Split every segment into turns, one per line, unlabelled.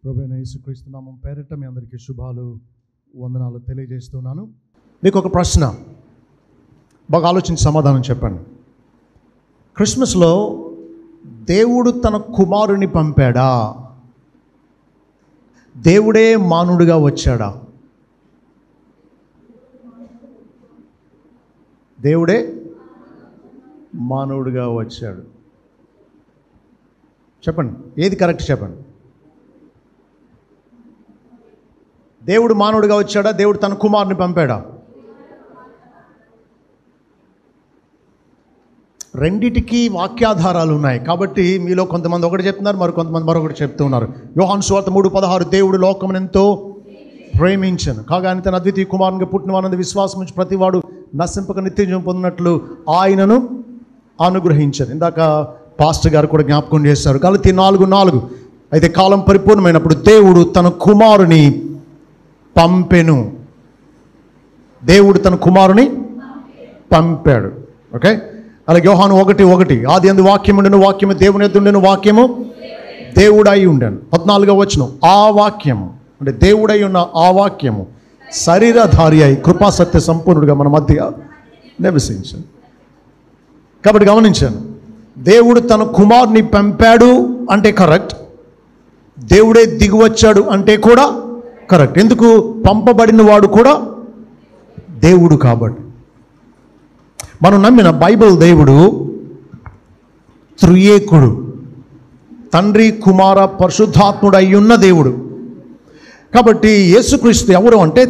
ప్రభువైన యేసుక్రీస్తు నామం పేరిట మీ అందరికీ శుభాలు వందనాలు తెలియజేస్తున్నాను. మీకు ఒక ప్రశ్న, బాగా ఆలోచించి సమాధానం చెప్పండి. క్రిస్మస్లో దేవుడు తన కుమారుని పంపాడా? దేవుడే మానవుడిగా వచ్చాడా? దేవుడే మానవుడిగా వచ్చాడు. చెప్పండి, ఏది కరెక్ట్ చెప్పండి. దేవుడు మానవుడిగా వచ్చాడా? దేవుడు తన కుమారుని పంపాడా? రెండిటికి వాక్యాధారాలు ఉన్నాయి. కాబట్టి మీలో కొంతమంది ఒకటి చెప్తున్నారు, మరి కొంతమంది మరొకటి చెప్తూ ఉన్నారు. యోహాను సువార్త 3:16 దేవుడు లోకమును ఎంతో ప్రేమించను కాగా ఆయన తన అద్వితీయ కుమారునిగా పుట్టిన వారందు విశ్వాసం నుంచి ప్రతివాడు నశింపక నిత్యజీవం పొందినట్లు ఆయనను అనుగ్రహించారు. ఇందాక పాస్టర్ గారు కూడా జ్ఞాపకం చేశారు. గలతీ 4:4 అయితే కాలం పరిపూర్ణమైనప్పుడు దేవుడు తన కుమారుని పంపెను. దేవుడు తన కుమారుని పంపాడు. ఓకే, అలాగే యోహాను 1:1 ఆది యందు వాక్యము ఉండెను, వాక్యము దేవుని యొద్ద ఉండెను, వాక్యము దేవుడై ఉండెను. 14వ వచనం ఆ వాక్యము అంటే దేవుడై ఉన్న ఆ వాక్యము శరీరధారి అయి కృపా సత్య సంపూర్ణుడిగా మన మధ్య నివసించాను. కాబట్టి గమనించాను, దేవుడు తన కుమారుని పంపాడు అంటే కరెక్ట్, దేవుడే దిగివచ్చాడు అంటే కూడా కరెక్ట్. ఎందుకు? పంపబడిన వాడు కూడా దేవుడు కాబట్టి. మనం నమ్మిన బైబిల్ దేవుడు త్రియేకుడు, తండ్రి కుమార పరిశుద్ధాత్ముడు అయ్యున్న దేవుడు. కాబట్టి యేసుక్రీస్తు ఎవరు అంటే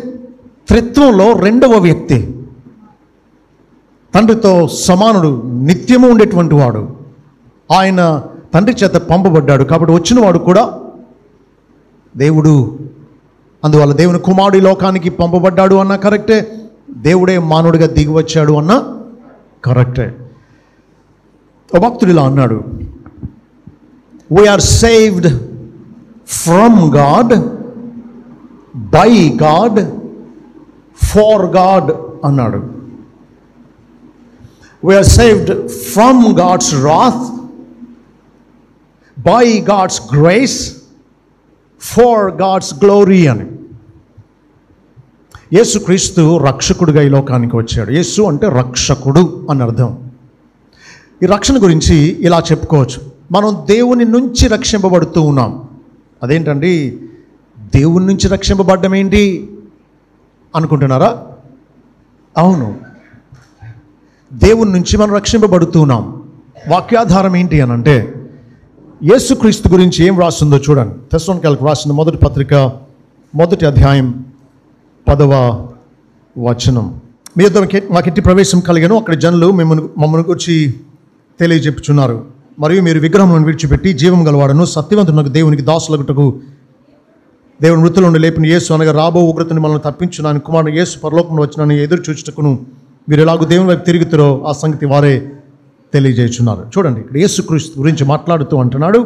త్రిత్వంలో రెండవ వ్యక్తి, తండ్రితో సమానుడు, నిత్యము ఉండేటువంటి వాడు. ఆయన తండ్రి చేత పంపబడ్డాడు కాబట్టి వచ్చినవాడు కూడా దేవుడు. అందువల్ల దేవుని కుమారుడి లోకానికి పంపబడ్డాడు అన్న కరెక్టే, దేవుడే మానవుడిగా దిగి వచ్చాడు అన్న కరెక్టే. ఒక భక్తుడు ఇలా అన్నాడు, we are saved from God, by God, for God అన్నాడు. We are saved from God's wrath, by God's grace, for God's glory అని. యేసుక్రీస్తు రక్షకుడుగా ఈ లోకానికి వచ్చాడు. యేసు అంటే రక్షకుడు అని అర్థం. ఈ రక్షణ గురించి ఇలా చెప్పుకోవచ్చు, మనం దేవుని నుంచి రక్షింపబడుతూ ఉన్నాం. అదేంటండి దేవుని నుంచి రక్షింపబడ్డం ఏంటి అనుకుంటున్నారా? అవును, దేవుని నుంచి మనం రక్షింపబడుతున్నాం. వాక్యాధారం ఏంటి అని అంటే యేసుక్రీస్తు గురించి ఏం రాస్తుందో చూడండి. తెస్సలోనికీయులకు రాసిన మొదటి పత్రిక 1వ అధ్యాయం 10వ వచనం. మీ యొద్ద మాకిట్టి ప్రవేశం కలిగాను, అక్కడ జనులు మమ్మల్ని గురించి తెలియజెప్పుచున్నారు. మరియు మీరు విగ్రహములను విడిచిపెట్టి జీవం గలవాడను సత్యవంతునకు దేవునికి దాసులగుటకు దేవుని మృతుల నుండి లేపిన యేసు అనగా రాబో ఉగ్రతని మనల్ని తప్పించున్నాను కుమారుడు యేసు పరలోకంలో వచ్చినని ఎదురు చూచుటకును మీరు ఎలాగో దేవుని వైపు తిరుగుతారో ఆ సంగతి వారే తెలియజేస్తున్నారు. చూడండి, ఇక్కడ యేసుక్రీస్తు గురించి మాట్లాడుతూ అంటున్నాడు,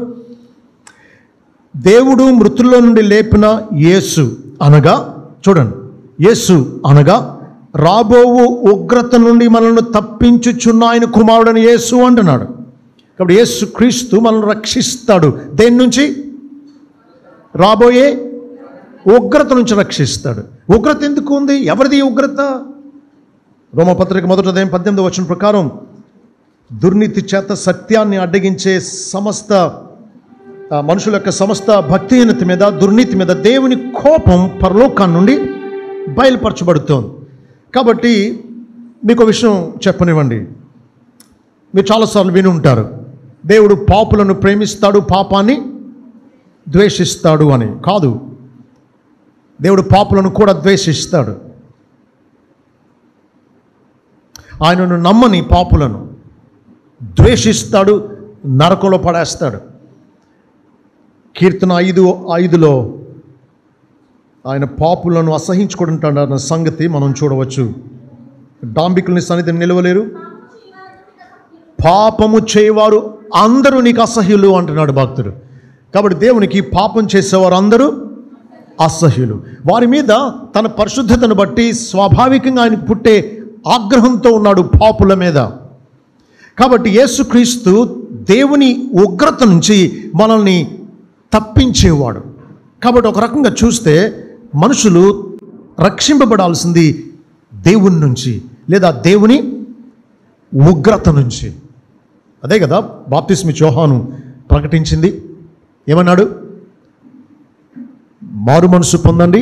దేవుడు మృతుల్లో నుండి లేపిన యేసు అనగా, చూడండి, యేసు అనగా రాబోవు ఉగ్రత నుండి మనల్ని తప్పించుచున్న ఆయన కుమారుడని యేసు అంటున్నాడు. కాబట్టి యేసుక్రీస్తు మనల్ని రక్షిస్తాడు. దేని నుంచి? రాబోయే ఉగ్రత నుంచి రక్షిస్తాడు. ఉగ్రత ఎందుకు ఉంది? ఎవరిది ఉగ్రత? రోమపత్రిక 1వ అధ్యాయం 18వ వచనం ప్రకారం దుర్నీతి చేత సత్యాన్ని అడ్డగించే సమస్త మనుషుల యొక్క సమస్త భక్తిహీనత మీద, దుర్నీతి మీద దేవుని కోపం పరలోకాన్ని నుండి బయలుపరచబడుతోంది. కాబట్టి మీకు విషయం చెప్పనివ్వండి, మీరు చాలాసార్లు విని ఉంటారు, దేవుడు పాపులను ప్రేమిస్తాడు, పాపాన్ని ద్వేషిస్తాడు అని. కాదు, దేవుడు పాపులను కూడా ద్వేషిస్తాడు. ఆయనను నమ్మని పాపులను ద్వేషిస్తాడు, నరకంలో పడేస్తాడు. కీర్తన 5:5 ఆయన పాపులను అసహించుకుంటాడు అన్న సంగతి మనం చూడవచ్చు. డాంబికుల్ని సన్నిధిని నిలవలేరు, పాపము చేయవారు అందరూ నీకు అసహ్యులు అంటున్నాడు భక్తుడు. కాబట్టి దేవునికి పాపం చేసేవారు అందరూ అసహ్యులు. వారి మీద తన పరిశుద్ధతను బట్టి స్వాభావికంగా ఆయన పుట్టే ఆగ్రహంతో ఉన్నాడు పాపుల మీద. కాబట్టి యేసుక్రీస్తు దేవుని ఉగ్రత నుంచి మనల్ని తప్పించేవాడు. కాబట్టి ఒక రకంగా చూస్తే మనుషులు రక్షింపబడాల్సింది దేవుని నుంచి, లేదా దేవుని ఉగ్రత నుంచి. అదే కదా బాప్తిస్మ యోహాను ప్రకటించింది. ఏమన్నాడు? మారు మనసు పొందండి,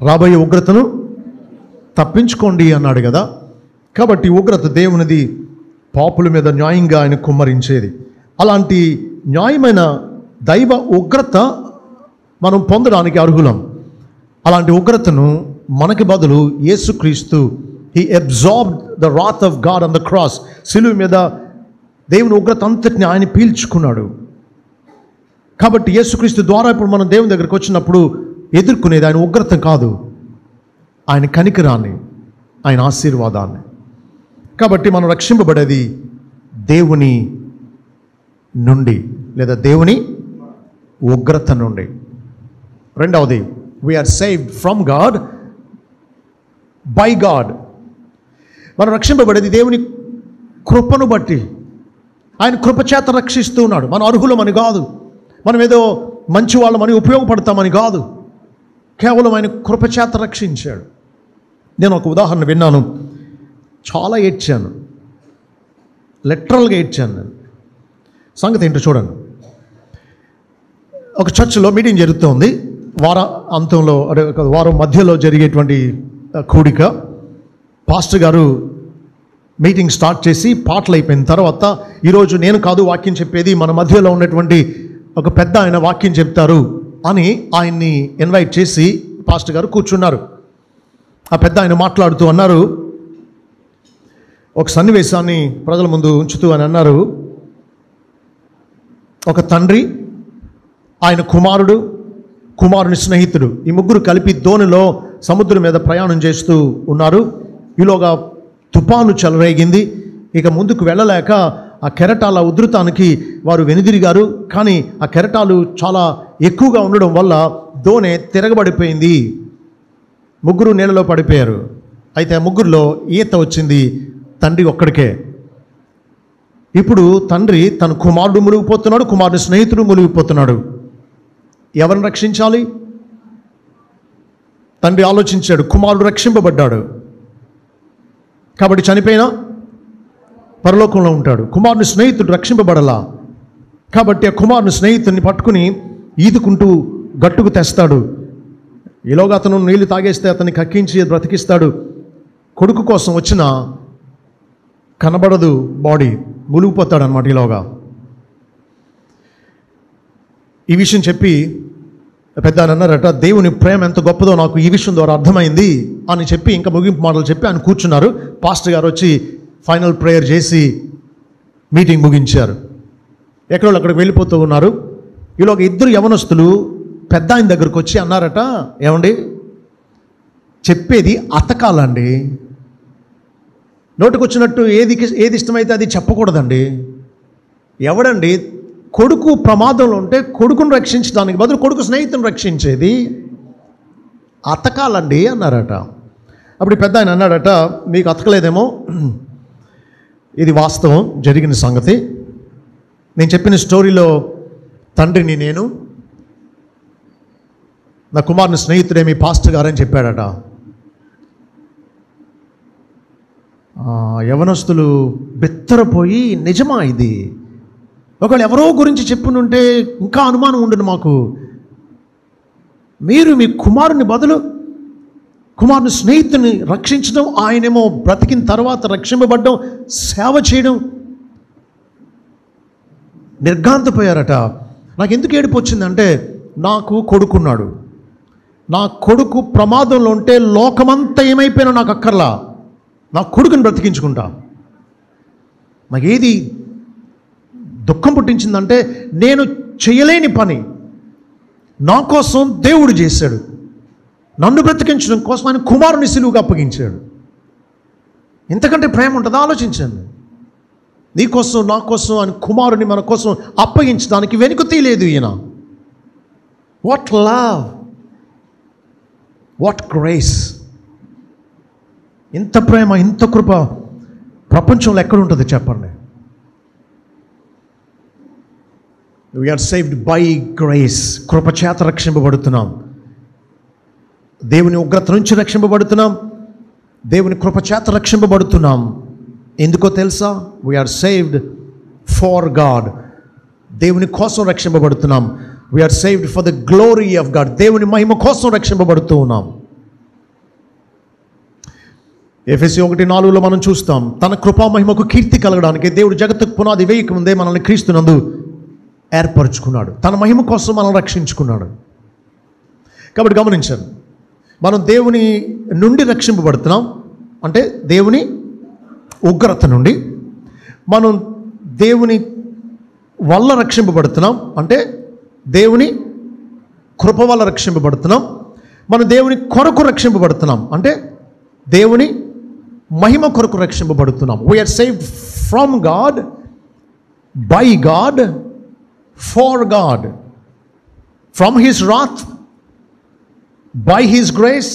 రాబోయే ఉగ్రతను తప్పించుకోండి అన్నాడు కదా. కాబట్టి ఉగ్రత దేవునిది, పాపుల మీద న్యాయంగా ఆయన కుమ్మరించేది. అలాంటి న్యాయమైన దైవ ఉగ్రత మనం పొందడానికి అర్హులం. అలాంటి ఉగ్రతను మనకి బదులు యేసుక్రీస్తు, he absorbed the Rath of God on the cross. సిలువ మీద దేవుని ఉగ్రత అంతటిని ఆయన పీల్చుకున్నాడు. కాబట్టి యేసుక్రీస్తు ద్వారా ఇప్పుడు మనం దేవుని దగ్గరికి వచ్చినప్పుడు ఎదుర్కొనేది ఆయన ఉగ్రత కాదు, ఆయన కనికరాన్ని, ఆయన ఆశీర్వాదాన్ని. కాబట్టి మనం రక్షింపబడేది దేవుని నుండి, లేదా దేవుని ఉగ్రత నుండి. రెండవది, we are saved from God by God. మనం రక్షింపబడేది దేవుని కృపను బట్టి. ఆయన కృపచేత రక్షిస్తూ ఉన్నాడు. మనం అర్హులమని కాదు, మనం ఏదో మంచి వాళ్ళమని ఉపయోగపడతామని కాదు, కేవలం ఆయన కృపచేత రక్షించాడు. నేను ఒక ఉదాహరణ విన్నాను, చాలా ఏడ్చాను, లిటరల్గా ఏడ్చాను నేను. సంగతి ఏంటో చూడండి. ఒక చర్చిలో మీటింగ్ జరుగుతోంది. అంతంలో, వారం మధ్యలో జరిగేటువంటి కూడిక. పాస్టర్ గారు మీటింగ్ స్టార్ట్ చేసి పాటలు అయిపోయిన తర్వాత, ఈరోజు నేను కాదు వాక్యం చెప్పేది, మన మధ్యలో ఉన్నటువంటి ఒక పెద్ద ఆయన వాక్యం చెప్తారు అని ఆయన్ని ఇన్వైట్ చేసి పాస్టర్ గారు కూర్చున్నారు. ఆ పెద్ద ఆయన మాట్లాడుతూ అన్నారు, ఒక సన్నివేశాన్ని ప్రజల ముందు ఉంచుతూ అని అన్నారు, ఒక తండ్రి, ఆయన కుమారుడు, కుమారుని స్నేహితుడు, ఈ ముగ్గురు కలిపి దోణిలో సముద్రం మీద ప్రయాణం చేస్తూ ఉన్నారు. ఈలోగా తుఫాను చెలరేగింది. ఇక ముందుకు వెళ్ళలేక ఆ కెరటాల ఉధృతానికి వారు వెనుదిరిగారు. కానీ ఆ కెరటాలు చాలా ఎక్కువగా ఉండడం వల్ల దోణి తిరగబడిపోయింది. ముగ్గురు నీళ్ళలో పడిపోయారు. అయితే ఆ ముగ్గురులో ఈత వచ్చింది తండ్రి ఒక్కడికే. ఇప్పుడు తండ్రి తన కుమారుడు మునిగిపోతున్నాడు, కుమారుడు స్నేహితుడు మునిగిపోతున్నాడు. ఎవరిని రక్షించాలి? తండ్రి ఆలోచించాడు, కుమారుడు రక్షింపబడ్డాడు కాబట్టి చనిపోయినా పరలోకంలో ఉంటాడు. కుమారుని స్నేహితుడు రక్షింపబడలా కాబట్టి ఆ కుమారుని స్నేహితుడిని పట్టుకుని ఈదుకుంటూ గట్టుకు తెస్తాడు. ఈలోగా అతను నీళ్లు తాగేస్తే అతన్ని కక్కించి బ్రతికిస్తాడు. కొడుకు కోసం వచ్చిన కనబడదు బాడీ, మునిగిపోతాడు అన్నమాట. ఈలోగా ఈ విషయం చెప్పి పెద్ద ఆయన అన్నారట, దేవుని ప్రేమ ఎంత గొప్పదో నాకు ఈ విషయం ద్వారా అర్థమైంది అని చెప్పి ఇంకా ముగింపు మాటలు చెప్పి ఆయన కూర్చున్నారు. పాస్టర్ గారు వచ్చి ఫైనల్ ప్రేయర్ చేసి మీటింగ్ ముగించారు. ఎక్కడో అక్కడికి వెళ్ళిపోతూ ఉన్నారు. ఈలోగా ఇద్దరు యవనస్తులు పెద్ద ఆయన దగ్గరకు వచ్చి అన్నారట, ఏమండి చెప్పేది అతకాలండి, నోటికొచ్చినట్టు ఏది ఇష్టమైతే అది చెప్పకూడదండి. ఎవడండి కొడుకు ప్రమాదంలో ఉంటే కొడుకును రక్షించడానికి బదులు కొడుకు స్నేహితుని రక్షించేది? అతకాలండి అన్నారట. అప్పుడు పెద్ద ఆయన అన్నాడట, మీకు అతకలేదేమో, ఇది వాస్తవం, జరిగిన సంగతి. నేను చెప్పిన స్టోరీలో తండ్రిని నేను, నా కుమారుని స్నేహితుడేమి పాస్టర్ గారని చెప్పాడట. యవనస్తులు బెత్తరపోయి, నిజమా ఇది? ఒకవేళ ఎవరో గురించి చెప్పునుంటే ఇంకా అనుమానం ఉండును మాకు. మీరు మీ కుమారుని బదులు కుమారుని స్నేహితుని రక్షించడం, ఆయనేమో బ్రతికిన తర్వాత రక్షింపబడ్డం, సేవ చేయడం, నిర్ఘాంతపోయారట. నాకు ఎందుకు ఏడుపు వచ్చిందంటే, నాకు కొడుకున్నాడు, నా కొడుకు ప్రమాదంలో ఉంటే లోకమంతా ఏమైపోయినా నాకు అక్కర్లా, నా కొడుకుని బ్రతికించుకుంటా. నాకు ఏది దుఃఖం పుట్టించిందంటే, నేను చేయలేని పని నా కోసం దేవుడు చేశాడు. నన్ను బ్రతికించడం కోసం ఆయన కుమారుని సిలువగా అప్పగించాడు. ఇంతకంటే ప్రేమ ఉంటుందా? ఆలోచించండి. నీ కోసం నా కోసం ఆయన కుమారుని మన కోసం అప్పగించడానికి వెనుక తీయలేదు ఈయన. What love, what grace! ఇంత ప్రేమ, ఇంత కృప ప్రపంచంలో ఎక్కడుంటుంది చెప్పండి? We are saved by grace. కృపచేత రక్షింపబడుతున్నాం. దేవుని ఉగ్రత నుంచి రక్షింపబడుతున్నాం. దేవుని కృపచేత రక్షింపబడుతున్నాం. ఎందుకో తెలుసా? We are saved for God. దేవుని కోసం రక్షింపబడుతున్నాం. We are saved for the glory of God. దేవుని మహిమ కోసం రక్షింపబడుతూ ఉన్నాం. ఎఫెసీ 1:4 మనం చూస్తాం, తన కృపా మహిమకు కీర్తి కలగడానికి దేవుడు జగత్తుకు పునాది వేయక ముందే మనల్ని క్రీస్తునందు ఏర్పరచుకున్నాడు. తన మహిమ కోసం మనం రక్షించుకున్నాడు. కాబట్టి గమనించండి, మనం దేవుని నుండి రక్షింపబడుతున్నాం. అంటే దేవుని ఉగ్రత నుండి. మనం దేవుని వల్ల రక్షింపబడుతున్నాం. అంటే దేవుని కృప వల్ల రక్షింపబడుతున్నాం. మనం దేవుని కొరకు రక్షింపబడుతున్నాం. అంటే దేవుని మహిమ కొరకు రక్షింపబడుతున్నాం. We are saved from God, by God, for God, from his wrath, by his grace,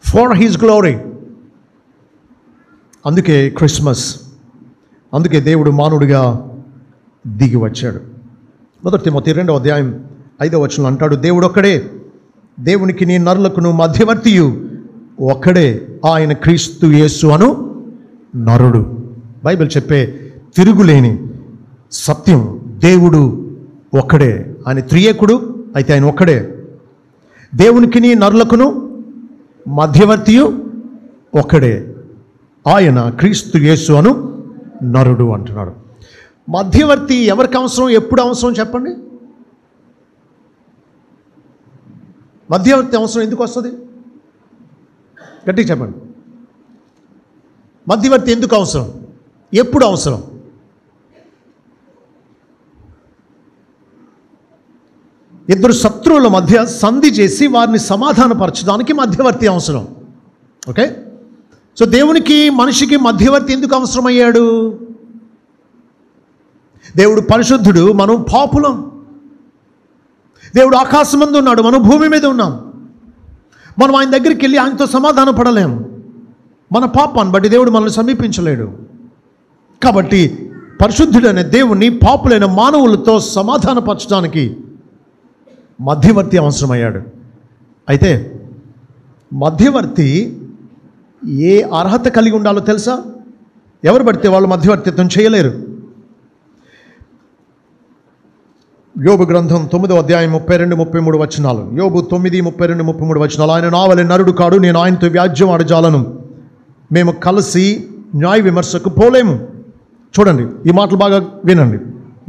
for his glory. అందుకే క్రిస్మస్. అందుకే దేవుడు మానవుడిగా దిగి వచ్చాడు. 1 తిమోతి 2:5 అంటాడు, దేవుడు ఒక్కడే, దేవునికి నీ నరులకును మధ్యవర్తియు ఒక్కడే, ఆయన క్రీస్తు యేసు అను నరుడు. బైబిల్ చెప్పే తిరుగులేని సత్యం. దేవుడు ఒక్కడే. ఆయన త్రియేకుడు, అయితే ఆయన ఒక్కడే. దేవునికి నీ నరులకును మధ్యవర్తియు ఒక్కడే, ఆయన క్రీస్తు యేసు అను నరుడు అంటున్నాడు. మధ్యవర్తి ఎవరికి అవసరం, ఎప్పుడు అవసరం చెప్పండి? మధ్యవర్తి అవసరం ఎందుకు వస్తుంది? గట్టిగా చెప్పండి. మధ్యవర్తి ఎందుకు అవసరం, ఎప్పుడు అవసరం? ఇద్దరు శత్రువుల మధ్య సంధి చేసి వారిని సమాధానపరచడానికి మధ్యవర్తి అవసరం. ఓకే, సో దేవునికి మనిషికి మధ్యవర్తి ఎందుకు అవసరమయ్యాడు? దేవుడు పరిశుద్ధుడు, మనం పాపులం. దేవుడు ఆకాశమందు ఉన్నాడు, మనం భూమి మీద ఉన్నాం. మనం ఆయన దగ్గరికి వెళ్ళి ఆయనతో సమాధాన పడలేం. మన పాపాన్ని బట్టి దేవుడు మనల్ని సమీపించలేడు. కాబట్టి పరిశుద్ధుడైన దేవుణ్ణి పాపులైన మానవులతో సమాధానపరచడానికి మధ్యవర్తి అవసరమయ్యాడు. అయితే మధ్యవర్తి ఏ అర్హత కలిగి ఉండాలో తెలుసా? ఎవరు పడితే వాళ్ళు మధ్యవర్తిత్వం చేయలేరు. యోబు గ్రంథం 9:32-33 యోబు 9:32-33 ఆయన నా వలె నరుడు కాడు, నేను ఆయనతో వ్యాజ్యం ఆడజాలను, మేము కలిసి న్యాయ విమర్శకు పోలేము. చూడండి, ఈ మాటలు బాగా వినండి.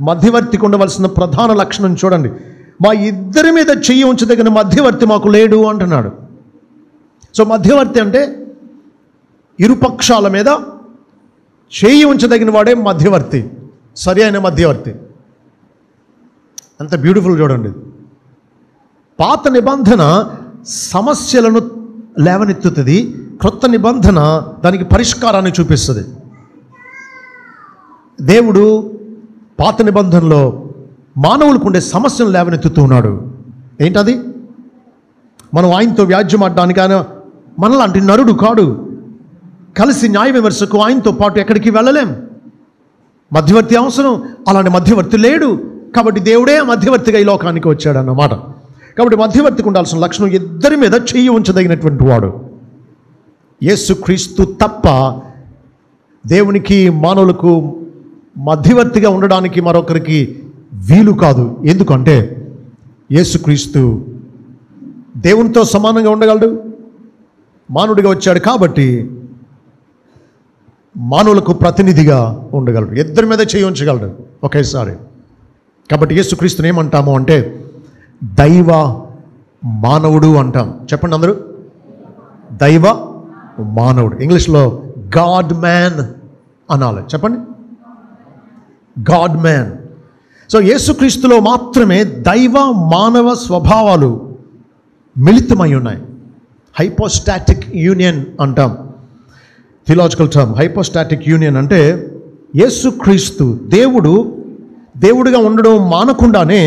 మధ్యవర్తికి ఉండవలసిన ప్రధాన లక్షణం చూడండి. మా ఇద్దరి మీద చెయ్యి ఉంచదగిన మధ్యవర్తి మాకు లేడు అంటున్నాడు. సో మధ్యవర్తి అంటే ఇరుపక్షాల మీద చెయ్యి ఉంచదగిన వాడే మధ్యవర్తి, సరి అయిన మధ్యవర్తి. అంత బ్యూటిఫుల్ చూడండి. పాత నిబంధన సమస్యలను లేవనెత్తుతుంది, క్రొత్త నిబంధన దానికి పరిష్కారాన్ని చూపిస్తుంది. దేవుడు పాత నిబంధనలో మానవులకు ఉండే సమస్యను లేవనెత్తుతూ ఉన్నాడు. ఏంటది? మనం ఆయనతో వ్యాజ్యం ఆడడానికి, ఆయన మనలాంటి నరుడు కాడు. కలిసి న్యాయ విమర్శకు ఆయనతో పాటు ఎక్కడికి వెళ్ళలేం. మధ్యవర్తి అవసరం, అలాంటి మధ్యవర్తి లేడు. కాబట్టి దేవుడే మధ్యవర్తిగా ఈ లోకానికి వచ్చాడు అన్నమాట. కాబట్టి మధ్యవర్తికి ఉండాల్సిన లక్షణం ఇద్దరి మీద చెయ్యి ఉంచదగినటువంటి వాడు. యేసుక్రీస్తు తప్ప దేవునికి మానవులకు మధ్యవర్తిగా ఉండడానికి మరొకరికి వీలు కాదు. ఎందుకంటే యేసుక్రీస్తు దేవునితో సమానంగా ఉండగలడు, మానవుడిగా వచ్చాడు కాబట్టి మానవులకు ప్రతినిధిగా ఉండగలడు. ఇద్దరి మీద చేయి ఉంచగలడు ఒకేసారి. కాబట్టి యేసుక్రీస్తుని ఏమంటాము అంటే దైవ మానవుడు అంటాం. చెప్పండి అందరూ, దైవ మానవుడు. ఇంగ్లీష్లో గాడ్ మ్యాన్ అనాలి. చెప్పండి, గాడ్ మ్యాన్. సో యేసుక్రీస్తులో మాత్రమే దైవ మానవ స్వభావాలు మిళితమై ఉన్నాయి. హైపోస్టాటిక్ యూనియన్ అంటాం. థియలాజికల్ టర్మ్ హైపోస్టాటిక్ యూనియన్ అంటే యేసుక్రీస్తు దేవుడుగా ఉండడం మానకుండానే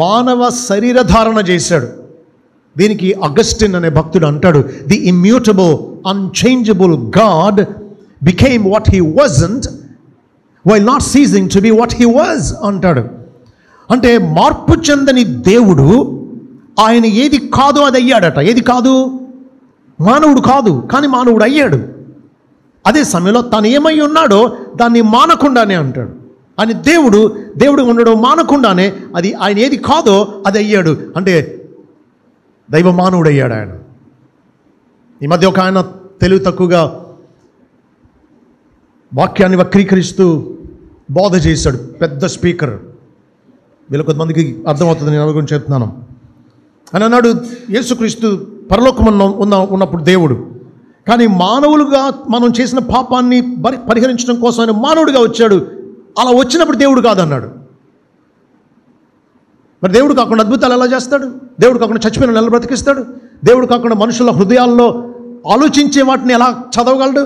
మానవ శరీరధారణ చేశాడు. దీనికి అగస్టిన్ అనే భక్తుడు అంటాడు, the immutable unchangeable God became what he wasn't while not seizing to be what he was అంటాడు. అంటే మార్పు చెందని దేవుడు ఆయన ఏది కాదో అది అయ్యాడట. ఏది కాదు? మానవుడు కాదు, కానీ మానవుడు అయ్యాడు. అదే సమయంలో తాను ఏమై ఉన్నాడో దాన్ని మానకుండానే అంటాడు. అని దేవుడు ఉండడం మానకుండానే అది ఆయన ఏది కాదో అది అయ్యాడు. అంటే దైవ మానవుడు అయ్యాడు ఆయన. ఈ మధ్య ఒక ఆయన తెలివి తక్కువగా వాక్యాన్ని వక్రీకరిస్తూ బోధ చేశాడు. పెద్ద స్పీకర్, వీళ్ళ కొంతమందికి అర్థమవుతుంది నేను గురించి చెప్తున్నాను. అని అన్నాడు, యేసుక్రీస్తు పరలోకమున్న ఉన్నప్పుడు దేవుడు, కానీ మానవులుగా మనం చేసిన పాపాన్ని పరిహరించడం కోసం ఆయన మానవుడిగా వచ్చాడు. అలా వచ్చినప్పుడు దేవుడు కాదన్నాడు. మరి దేవుడు కాకుండా అద్భుతాలు ఎలా చేస్తాడు? దేవుడు కాకుండా చచ్చిపోయిన ఎలా బ్రతికిస్తాడు? దేవుడు కాకుండా మనుషుల హృదయాల్లో ఆలోచించే వాటిని ఎలా చదవగలడు?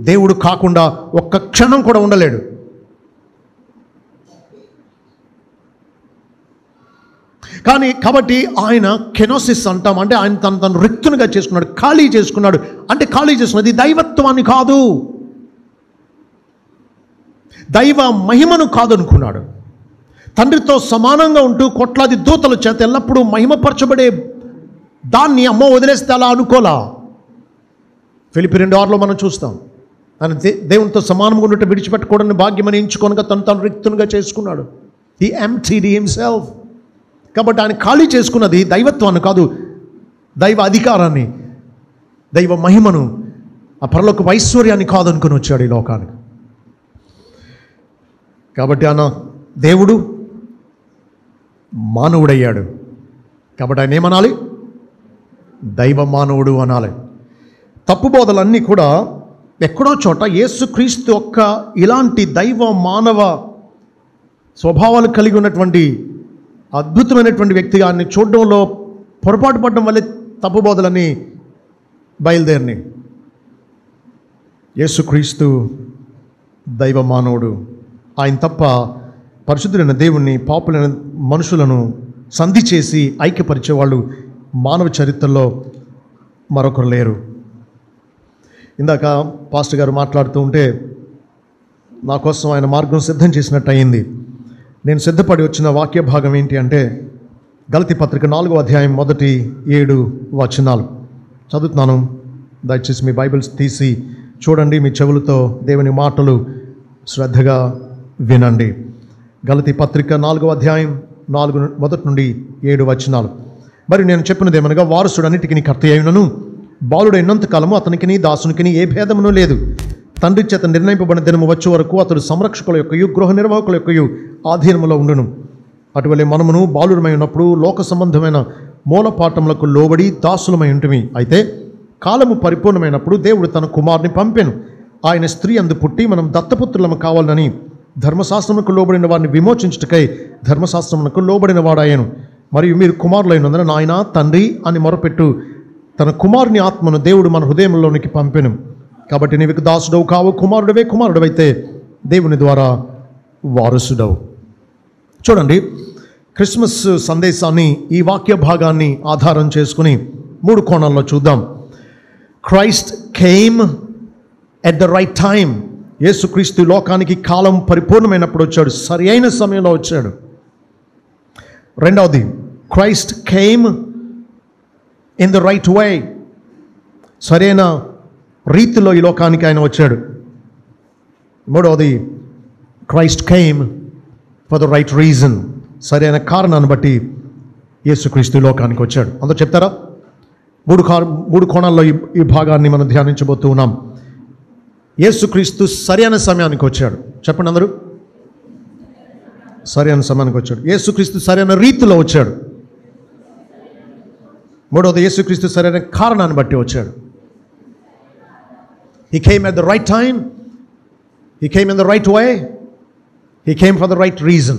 దేవుడు కాకుండా ఒక్క క్షణం కూడా ఉండలేడు. కాబట్టి ఆయన కెనోసిస్ అంటాం. అంటే ఆయన తను రిక్తునిగా చేసుకున్నాడు, ఖాళీ చేసుకున్నాడు. అంటే ఖాళీ చేసుకున్నది దైవత్వాన్ని కాదు, దైవ మహిమను కాదనుకున్నాడు. తండ్రితో సమానంగా ఉంటూ కోట్లాది దూతల చేత ఎల్లప్పుడూ మహిమపరచబడే దాన్ని అమ్మో వదిలేస్తే అలా అనుకోలా. ఫిలిప్పి 2:6లో మనం చూస్తాం, ఆయన దేవునితో సమానంగా ఉన్నట్టు విడిచిపెట్టుకోవడానికి భాగ్యమని ఎంచుకొనగా తను రిక్తునిగా చేసుకున్నాడు. He emptied himself. కాబట్టి ఆయన ఖాళీ చేసుకున్నది దైవత్వాన్ని కాదు, దైవ అధికారాన్ని, దైవ మహిమను, ఆ పరలోకపు ఐశ్వర్యాన్ని కాదనుకుని వచ్చాడు ఈ లోకానికి. కాబట్టి ఆయన దేవుడు మానవుడయ్యాడు. కాబట్టి ఆయన ఏమనాలి? దైవ మానవుడు అనాలి. తప్పు బోధలన్నీ కూడా ఎక్కడో చోట యేసుక్రీస్తు యొక్క ఇలాంటి దైవ మానవ స్వభావాలు కలిగి ఉన్నటువంటి అద్భుతమైనటువంటి వ్యక్తిగా ఆయన్ని చూడడంలో పొరపాటు పడడం వల్లే తప్పు బోధలన్నీ బయలుదేరినాయి. యేసుక్రీస్తు దైవ మానవుడు. ఆయన తప్ప పరిశుద్ధులైన దేవుణ్ణి, పాపులైన మనుషులను సంధి చేసి ఐక్యపరిచేవాళ్ళు మానవ చరిత్రలో మరొకరు లేరు. ఇందాక పాస్టర్ గారు మాట్లాడుతూ ఉంటే నా కోసం ఆయన మార్గం సిద్ధం చేసినట్టు అయింది. నేను సిద్ధపడి వచ్చిన వాక్య భాగం ఏంటి అంటే గలతీ పత్రిక 4వ అధ్యాయం 1-7 వచనాలు చదువుతున్నాను. దయచేసి మీ బైబిల్స్ తీసి చూడండి, మీ చెవులతో దేవుని మాటలు శ్రద్ధగా వినండి. గలతీ పత్రిక 4వ అధ్యాయం 1-7 వచనాలు. మరి నేను చెప్పినది ఏమనగా, వారసుడు అన్నిటికీ కర్త అయినను బాలుడైనంత కాలము అతనికిని దాసునికిని ఏ భేదమును లేదు. తండ్రి చేత నిర్ణయింపబడిన దినము వచ్చే వరకు అతడు సంరక్షకుల యొక్కయు గృహ నిర్వాహకుల యొక్కయు ఆధీనములో ఉండును. అటువలే మనమును బాలురమై ఉన్నప్పుడు లోక సంబంధమైన మూలపాఠములకు లోబడి దాసులమై ఉంటుమి. అయితే కాలము పరిపూర్ణమైనప్పుడు దేవుడు తన కుమారుని పంపెను. ఆయన స్త్రీ అందు పుట్టి మనం దత్తపుత్రులము కావాలని ధర్మశాస్త్రమునకు లోబడిన వారిని విమోచించుటకై ధర్మశాస్త్రమునకు లోబడిన వాడాయను. మరియు మీరు కుమారులైనందున నాయన తండ్రి అని మొరపెట్టు తన కుమారుని ఆత్మను దేవుడు మన హృదయంలోనికి పంపెను. కాబట్టి నీకు దాసుడవు కావు, కుమారుడవైతే దేవుని ద్వారా వారసుడవు. చూడండి, క్రిస్మస్ సందేశాన్ని, ఈ వాక్య భాగాన్ని ఆధారం చేసుకుని 3 కోణాల్లో చూద్దాం. Christ came at the right time. యేసుక్రీస్తు లోకానికి కాలం పరిపూర్ణమైనప్పుడు వచ్చాడు, సరి అయిన సమయంలో వచ్చాడు. రెండవది, Christ came in the right way. సరైన రీతిలో ఈ లోకానికి ఆయన వచ్చాడు. మూడవది, Christ came for the right reason. సరైన కారణాన్ని బట్టి యేసుక్రీస్తు లోకానికి వచ్చాడు. అందరూ చెప్తారా? 3 కోణాల్లో ఈ భాగాన్ని మనం ధ్యానించబోతూ ఉన్నాం. యేసుక్రీస్తు సరైన సమయానికి వచ్చాడు. చెప్పండి అందరూ. సరైన సమయానికి వచ్చాడు. యేసుక్రీస్తు సరైన రీతిలో వచ్చాడు. మూడవది, యేసుక్రీస్తు సరైన కారణాన్ని బట్టి వచ్చాడు. He came at the right time. He came in the right way. He came for the right reason.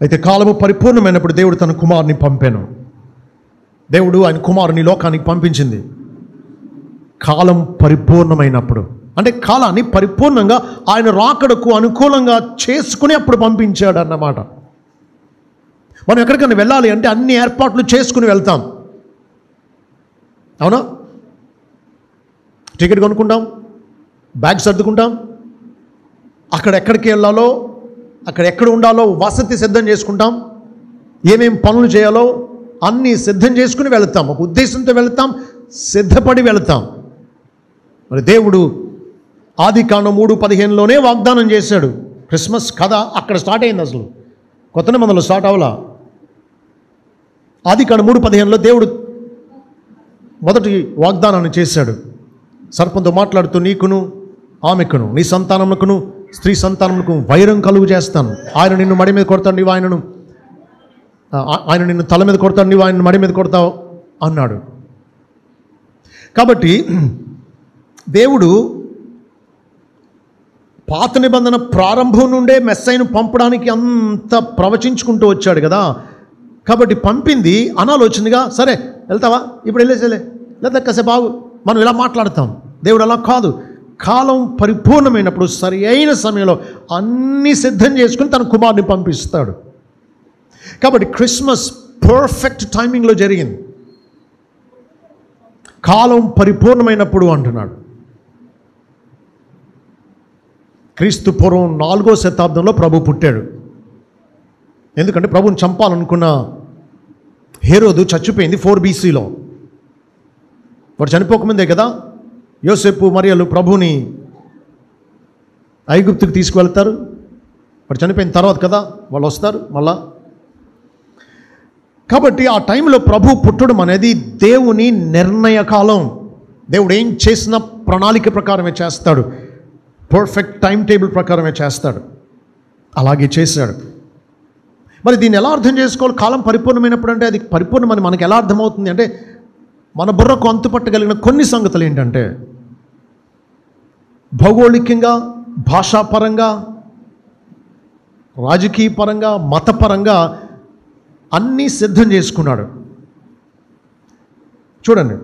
అయితే కాలము పరిపూర్ణమైనప్పుడు దేవుడు తన కుమారుని పంపాను. దేవుడు ఆయన కుమారుని లోకానికి పంపించింది కాలం పరిపూర్ణమైనప్పుడు. అంటే కాలాన్ని పరిపూర్ణంగా ఆయన రాకడకు అనుకూలంగా చేసుకుని అప్పుడు పంపించాడు అన్నమాట. మనం ఎక్కడికైనా వెళ్ళాలి అంటే అన్ని ఏర్పాట్లు చేసుకుని వెళ్తాం, అవునా? టికెట్ కొనుక్కుంటాం, బ్యాగ్ సర్దుకుంటాం, అక్కడెక్కడికి వెళ్ళాలో, అక్కడెక్కడ ఉండాలో వసతి సిద్ధం చేసుకుంటాం, ఏమేం పనులు చేయాలో అన్నీ సిద్ధం చేసుకుని వెళతాం. ఒక ఉద్దేశంతో వెళతాం, సిద్ధపడి వెళతాం. మరి దేవుడు ఆదికాండం 3:15లోనే వాగ్దానం చేశాడు. క్రిస్మస్ కథ అక్కడ స్టార్ట్ అయింది. అసలు కొత్త నిబంధనలో స్టార్ట్ అవ్వాలా. ఆదికాండం 3:15లో దేవుడు మొదటి వాగ్దానాన్ని చేశాడు. సర్పంతో మాట్లాడుతూ, నీకును ఆమెకును నీ సంతానమునకును స్త్రీ సంతానమునకు వైరం కలుగు చేస్తాను. ఆయన నిన్ను మడి మీద కొడతాడు, నీవు ఆయన నిన్ను తల మీద కొడతాడు, నీవు ఆయన మడి మీద కొడతావు అన్నాడు. కాబట్టి దేవుడు పాత నిబంధన ప్రారంభం నుండే మెస్సైను పంపడానికి అంత ప్రవచించుకుంటూ వచ్చాడు కదా. కాబట్టి పంపింది అనాలోచనగా, సరే వెళ్తావా, ఇప్పుడు వెళ్ళేసేలే, లేదా కాసేపు ఆగు, మనం ఇలా మాట్లాడతాం. దేవుడు అలా కాదు. కాలం పరిపూర్ణమైనప్పుడు సరి అయిన సమయంలో అన్నీ సిద్ధం చేసుకుని తన కుమారుని పంపిస్తాడు. కాబట్టి క్రిస్మస్ పర్ఫెక్ట్ టైమింగ్లో జరిగింది. కాలం పరిపూర్ణమైనప్పుడు అంటున్నాడు. క్రీస్తు పూర్వం 4వ శతాబ్దంలో ప్రభు పుట్టాడు. ఎందుకంటే ప్రభుని చంపాలనుకున్న హేరోదు చచ్చిపోయింది 4 BCలో. వాడు చనిపోకముందే కదా యోసేపు మరియలు ప్రభుని ఐగుప్తుకు తీసుకువెళ్తారు. వాడు చనిపోయిన తర్వాత కదా వాళ్ళు వస్తారు మళ్ళా. కాబట్టి ఆ టైంలో ప్రభు పుట్టడం అనేది దేవుని నిర్ణయకాలం. దేవుడు ఏం చేసిన ప్రణాళిక ప్రకారమే చేస్తాడు, పర్ఫెక్ట్ టైం టేబుల్ ప్రకారమే చేస్తాడు. అలాగే చేశాడు. మరి దీన్ని ఎలా అర్థం చేసుకోవాలి? కాలం పరిపూర్ణమైనప్పుడు అంటే అది పరిపూర్ణమని మనకు ఎలా అర్థమవుతుంది అంటే, మన బుర్రకు అంతుపట్టగలిగిన కొన్ని సంగతులు ఏంటంటే, భౌగోళికంగా, భాషాపరంగా, రాజకీయ పరంగా, మతపరంగా అన్నీ సిద్ధం చేసుకున్నాడు. చూడండి,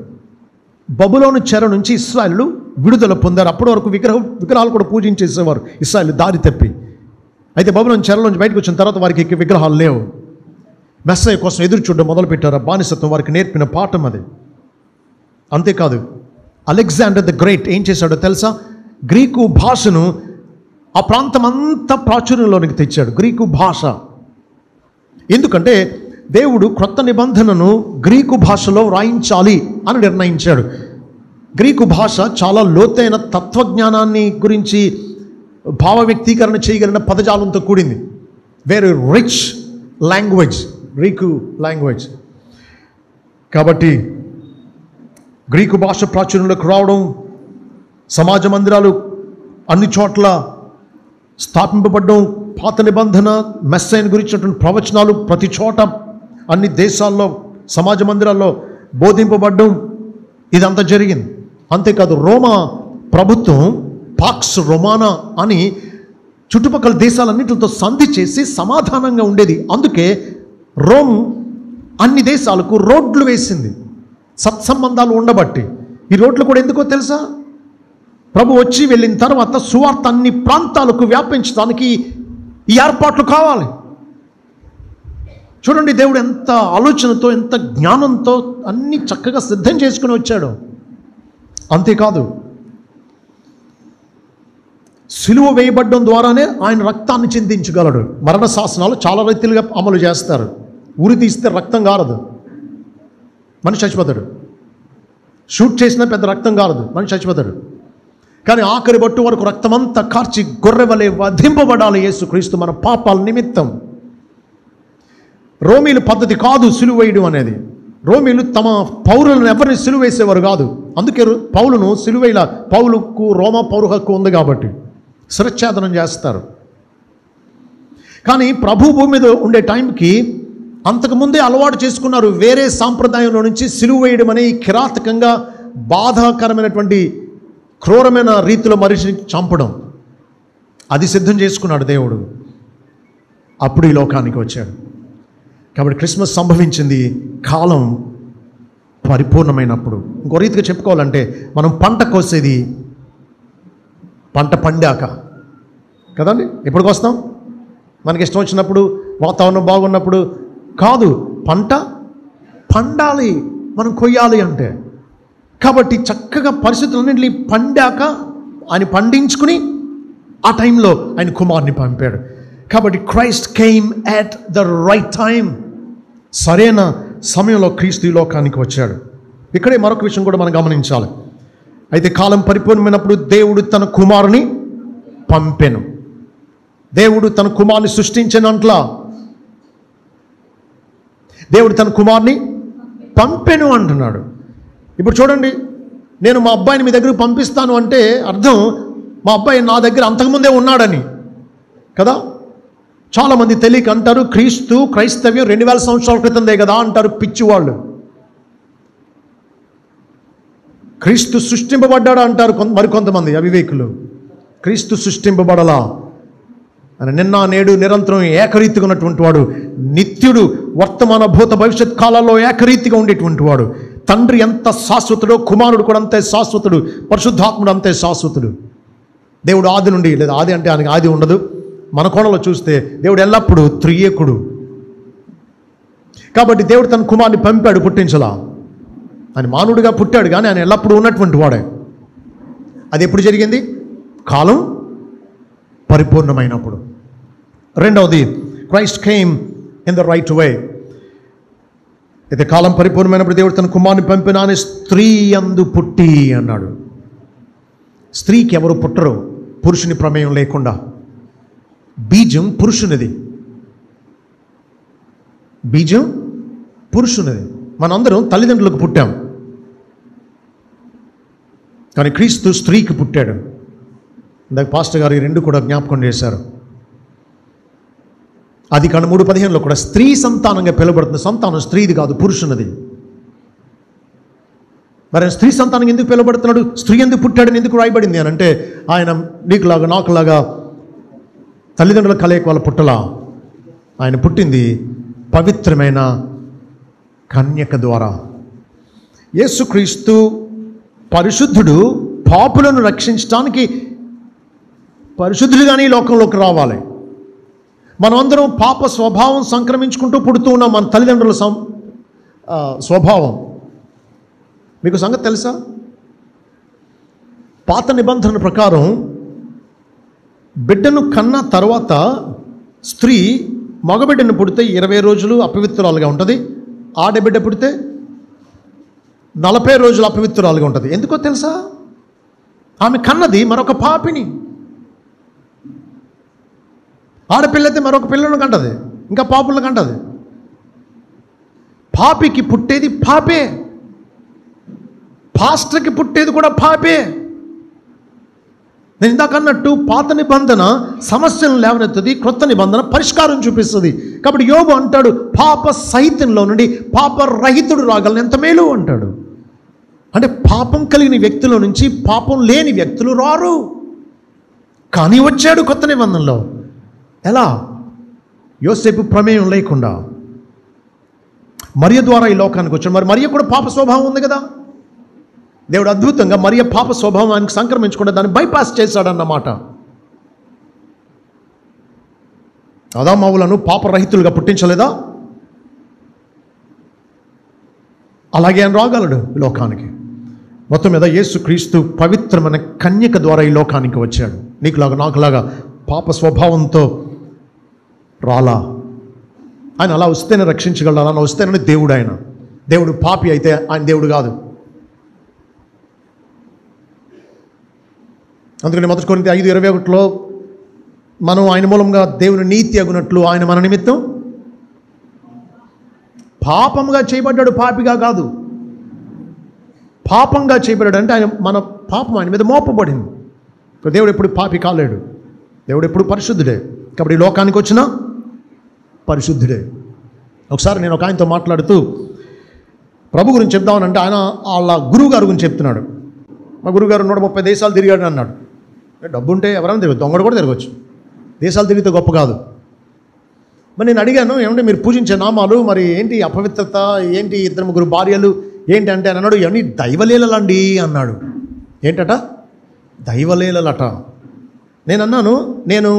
బబులోను చెర నుంచి ఇశ్రాయేలు విడుదల పొందారు. అప్పటి వరకు విగ్రహాలు కూడా పూజించేసేవారు ఇశ్రాయేలు దారి తప్పి. అయితే బబులోను చెర నుంచి బయటకు వచ్చిన తర్వాత వారికి విగ్రహాలు లేవు. మెస్సయ్య కోసం ఎదురు చూడడం మొదలుపెట్టారు. బానిసత్వం వారికి నేర్పిన పాఠం అది. అంతేకాదు, అలెగ్జాండర్ ద గ్రేట్ ఏం చేశాడో తెలుసా? గ్రీకు భాషను ఆ ప్రాంతం అంతా ప్రాచుర్యంలోనికి తెచ్చాడు. గ్రీకు భాష. ఎందుకంటే దేవుడు క్రొత్త నిబంధనను గ్రీకు భాషలో వ్రాయించాలి అని నిర్ణయించాడు. గ్రీకు భాష చాలా లోతైన తత్వజ్ఞానాన్ని గురించి భావ వ్యక్తీకరణ చేయగలిగిన పదజాలంతో కూడింది. Very rich language, Greek language. కాబట్టి గ్రీకు భాష ప్రాచుర్యంలోకి రావడం, సమాజ మందిరాలు అన్ని చోట్ల స్థాపింపబడడం, పాత నిబంధన మెస్సైన్ గురించినటువంటి ప్రవచనాలు ప్రతి చోట అన్ని దేశాల్లో సమాజ మందిరాల్లో బోధింపబడడం, ఇదంతా జరిగింది. అంతేకాదు, రోమా ప్రభుత్వం పాక్స్ రొమానా అని చుట్టుపక్కల దేశాలన్నింటితో సంధి చేసి సమాధానంగా ఉండేది. అందుకే రోమ్ అన్ని దేశాలకు రోడ్లు వేసింది, సత్సంబంధాలు ఉండబట్టి. ఈ రోడ్లు కూడా ఎందుకో తెలుసా? ప్రభు వచ్చి వెళ్ళిన తర్వాత సువార్త అన్ని ప్రాంతాలకు వ్యాపించడానికి ఈ ఏర్పాట్లు కావాలి. చూడండి, దేవుడు ఎంత ఆలోచనతో, ఎంత జ్ఞానంతో అన్ని చక్కగా సిద్ధం చేసుకుని వచ్చాడు. అంతేకాదు, సిలువ వేయబడడం ద్వారానే ఆయన రక్తాన్ని చిందించగలడు. మరణ శాసనాలు చాలా రీతిలుగా అమలు చేస్తారు. ఉరి తీస్తే రక్తం కారదు, మనిషి చచ్చిపోతాడు. షూట్ చేసినా పెద్ద రక్తం కారదు, మనిషి చచ్చిపోతాడు. కానీ ఆఖరి బట్టు వరకు రక్తమంతా కార్చి గొర్రెవలే వధింపబడాలి యేసుక్రీస్తు మన పాపాల నిమిత్తం. రోమీలు పద్ధతి కాదు సిలువ వేయడం అనేది. రోమీలు తమ పౌరులను ఎవరిని సిలువ వేసేవారు కాదు. అందుకే పౌలును సిలువేలా, పౌలుకు రోమా పౌర హక్కు ఉంది కాబట్టి శిరచ్ఛేదనం చేస్తారు. కానీ ప్రభు భూమి మీద ఉండే టైంకి అంతకుముందే అలవాటు చేసుకున్నారు వేరే సాంప్రదాయంలో నుంచి సిలువ వేయడం అనే కిరాతకంగా బాధాకరమైనటువంటి క్రూరమైన రీతిలో మనిషిని చంపడం. అది సిద్ధం చేసుకున్నాడు దేవుడు. అప్పుడు ఈ లోకానికి వచ్చాడు. కాబట్టి క్రిస్మస్ సంభవించింది కాలం పరిపూర్ణమైనప్పుడు. ఇంకో రీతిగా చెప్పుకోవాలంటే, మనం పంట కోసేది పంట పండాక కదండి. ఎప్పటికి వస్తాం? మనకి ఇష్టం వచ్చినప్పుడు, వాతావరణం బాగున్నప్పుడు కాదు. పంట పండాలి, మనం కొయ్యాలి అంటే. కాబట్టి చక్కగా పరిస్థితులన్నింటినీ పండాక ఆయన పండించుకుని ఆ టైంలో ఆయన కుమారుని పంపాడు. కాబట్టి Christ came at the right time. సరైన సమయంలో క్రీస్తు ఈ లోకానికి వచ్చాడు. ఇక్కడే మరొక విషయం కూడా మనం గమనించాలి. అయితే కాలం పరిపూర్ణమైనప్పుడు దేవుడు తన కుమారుని పంపెను. దేవుడు తన కుమారుని సృష్టించినట్లా దేవుడు తన కుమారుని పంపెను అంటున్నాడు. ఇప్పుడు చూడండి, నేను మా అబ్బాయిని మీ దగ్గరకు పంపిస్తాను అంటే అర్థం మా అబ్బాయి నా దగ్గర అంతకుముందే ఉన్నాడని కదా. చాలామంది తెలియక అంటారు క్రైస్తవ్యం 2000 సంవత్సరాల క్రితందే కదా అంటారు పిచ్చివాళ్ళు. క్రీస్తు సృష్టింపబడ్డాడా అంటారు మరికొంతమంది అవివేకులు. క్రీస్తు సృష్టింపబడలా. అని నిన్న నేడు నిరంతరం ఏకరీతిగా ఉన్నటువంటి వాడు, నిత్యుడు, వర్తమాన భూత భవిష్యత్ కాలాల్లో ఏకరీతిగా ఉండేటువంటి వాడు. తండ్రి ఎంత శాశ్వతుడో కుమారుడు కూడా అంతే శాశ్వతుడు, పరిశుద్ధాత్ముడు అంతే శాశ్వతుడు. దేవుడు ఆది నుండి, లేదా ఆది అంటే ఆయనకి ఆది ఉండదు, మన కోణంలో చూస్తే దేవుడు ఎల్లప్పుడూ త్రియేకుడు. కాబట్టి దేవుడు తన కుమారుని పంపాడు, పుట్టించలా. ఆయన మానవుడిగా పుట్టాడు కానీ ఆయన ఎల్లప్పుడూ ఉన్నటువంటి వాడే. అది ఎప్పుడు జరిగింది? కాలం పరిపూర్ణమైనప్పుడు. రెండవది, Christ came in the right way. అయితే కాలం పరిపూర్ణమైనప్పుడు దేవుడు తన కుమారుని పంపిన అని స్త్రీ యందు పుట్టి అన్నాడు. స్త్రీకి ఎవరు పుట్టరు పురుషుని ప్రమేయం లేకుండా. బీజం పురుషునిది, బీజం పురుషునిది. మనందరం తల్లిదండ్రులకు పుట్టాం, కానీ క్రీస్తు స్త్రీకి పుట్టాడు. ఇందాక పాస్టర్ గారు ఈ రెండు కూడా జ్ఞాపకం చేశారు. ఆదికాండం 3:15 కూడా స్త్రీ సంతానంగా పిలువబడుతుంది. సంతానం స్త్రీది కాదు, పురుషునిది. మరి స్త్రీ సంతానం ఎందుకు పిలువబడుతున్నాడు? స్త్రీ ఎందుకు పుట్టాడని ఎందుకు రాయబడింది అని అంటే, ఆయన నీకులాగా నాకులాగా తల్లిదండ్రుల కలయిక వల్ల పుట్టలా. ఆయన పుట్టింది పవిత్రమైన కన్యక ద్వారా. యేసుక్రీస్తు పరిశుద్ధుడు, పాపులను రక్షించడానికి పరిశుద్ధుడిగానే ఈ లోకంలోకి రావాలి. మనమందరం పాప స్వభావం సంక్రమించుకుంటూ పుడుతూ ఉన్నాం. మన తల్లిదండ్రుల స్వభావం మీకు సంగతి తెలుసా? పాత నిబంధన ప్రకారం బిడ్డను కన్న తర్వాత స్త్రీ మగబిడ్డను పుడితే 20 రోజులు అపవిత్రురాలుగా ఉంటుంది. ఆడబిడ్డ పుడితే 40 రోజులు అపవిత్రురాలుగా ఉంటుంది. ఎందుకో తెలుసా? ఆమె కన్నది మరొక పాపిని. ఆడపిల్లయితే మరొక పిల్లను కంటది, ఇంకా పాపులను కంటది. పాపికి పుట్టేది పాపే, పాస్టర్కి పుట్టేది కూడా పాపే. నేను ఇందాక అన్నట్టు పాత నిబంధన సమస్యలను లేవనెత్తుది, క్రొత్త నిబంధన పరిష్కారం చూపిస్తుంది. కాబట్టి యోబు అంటాడు, పాప సహితంలో నుండి పాప రహితుడు రాగలను ఎంత మేలు అంటాడు. అంటే పాపం కలిగిన వ్యక్తుల నుంచి పాపం లేని వ్యక్తులు రారు, కానీ వచ్చాడు కొత్త నిబంధనలో. ఎలా? యోసేపు ప్రమేయం లేకుండా మరియ ద్వారా ఈ లోకానికి వచ్చాడు. మరి మరియ కూడా పాప స్వభావం ఉంది కదా. దేవుడు అద్భుతంగా మరియ పాప స్వభావానికి సంక్రమించకుండా దాన్ని బైపాస్ చేశాడన్నమాట. ఆదామవ్వలను పాపరహితులుగా పుట్టించలేదా? అలాగే ఆయన రాగలడు ఈ లోకానికి. మొత్తం మీద యేసుక్రీస్తు పవిత్రమైన కన్యక ద్వారా ఈ లోకానికి వచ్చాడు. నీకులాగా నాకులాగా పాప స్వభావంతో రాలా. ఆయన అలా వస్తేనే రక్షించగలడు, అలా వస్తేనే దేవుడు. ఆయన దేవుడు పాపి అయితే ఆయన దేవుడు కాదు. అందుకని 1 కొరింథీ 5:21 మనం ఆయన మూలంగా దేవుని నీతి అగునట్లు ఆయన మన నిమిత్తం పాపంగా చేయబడ్డాడు, పాపిగా కాదు. పాపంగా చేయబడ్డాడు అంటే ఆయన మన పాపం ఆయన మీద మోపబడింది. దేవుడు ఎప్పుడు పాపి కాలేడు, దేవుడు ఎప్పుడు పరిశుద్ధుడే. కాబట్టి లోకానికి వచ్చిన పరిశుద్ధుడే. ఒకసారి నేను ఒక ఆయనతో మాట్లాడుతూ ప్రభు గురించి చెప్దామనంటే ఆయన వాళ్ళ గురువు గారు గురించి చెప్తున్నాడు. మా గురువుగారు 130 దేశాలు తిరిగాడు అన్నాడు. డబ్బు ఉంటే ఎవరైనా తిరగచ్చు, దొంగడు కూడా తిరగచ్చు, దేశాలు తిరిగితే గొప్ప కాదు. మరి నేను అడిగాను, ఏమంటే మీరు పూజించే నామాలు మరి ఏంటి, అపవిత్రత ఏంటి, 2-3 భార్యలు ఏంటి అంటే అని అన్నాడు. ఇవన్నీ దైవలీలలండి అన్నాడు. ఏంటట? దైవలీలలట. నేను అన్నాను, నేను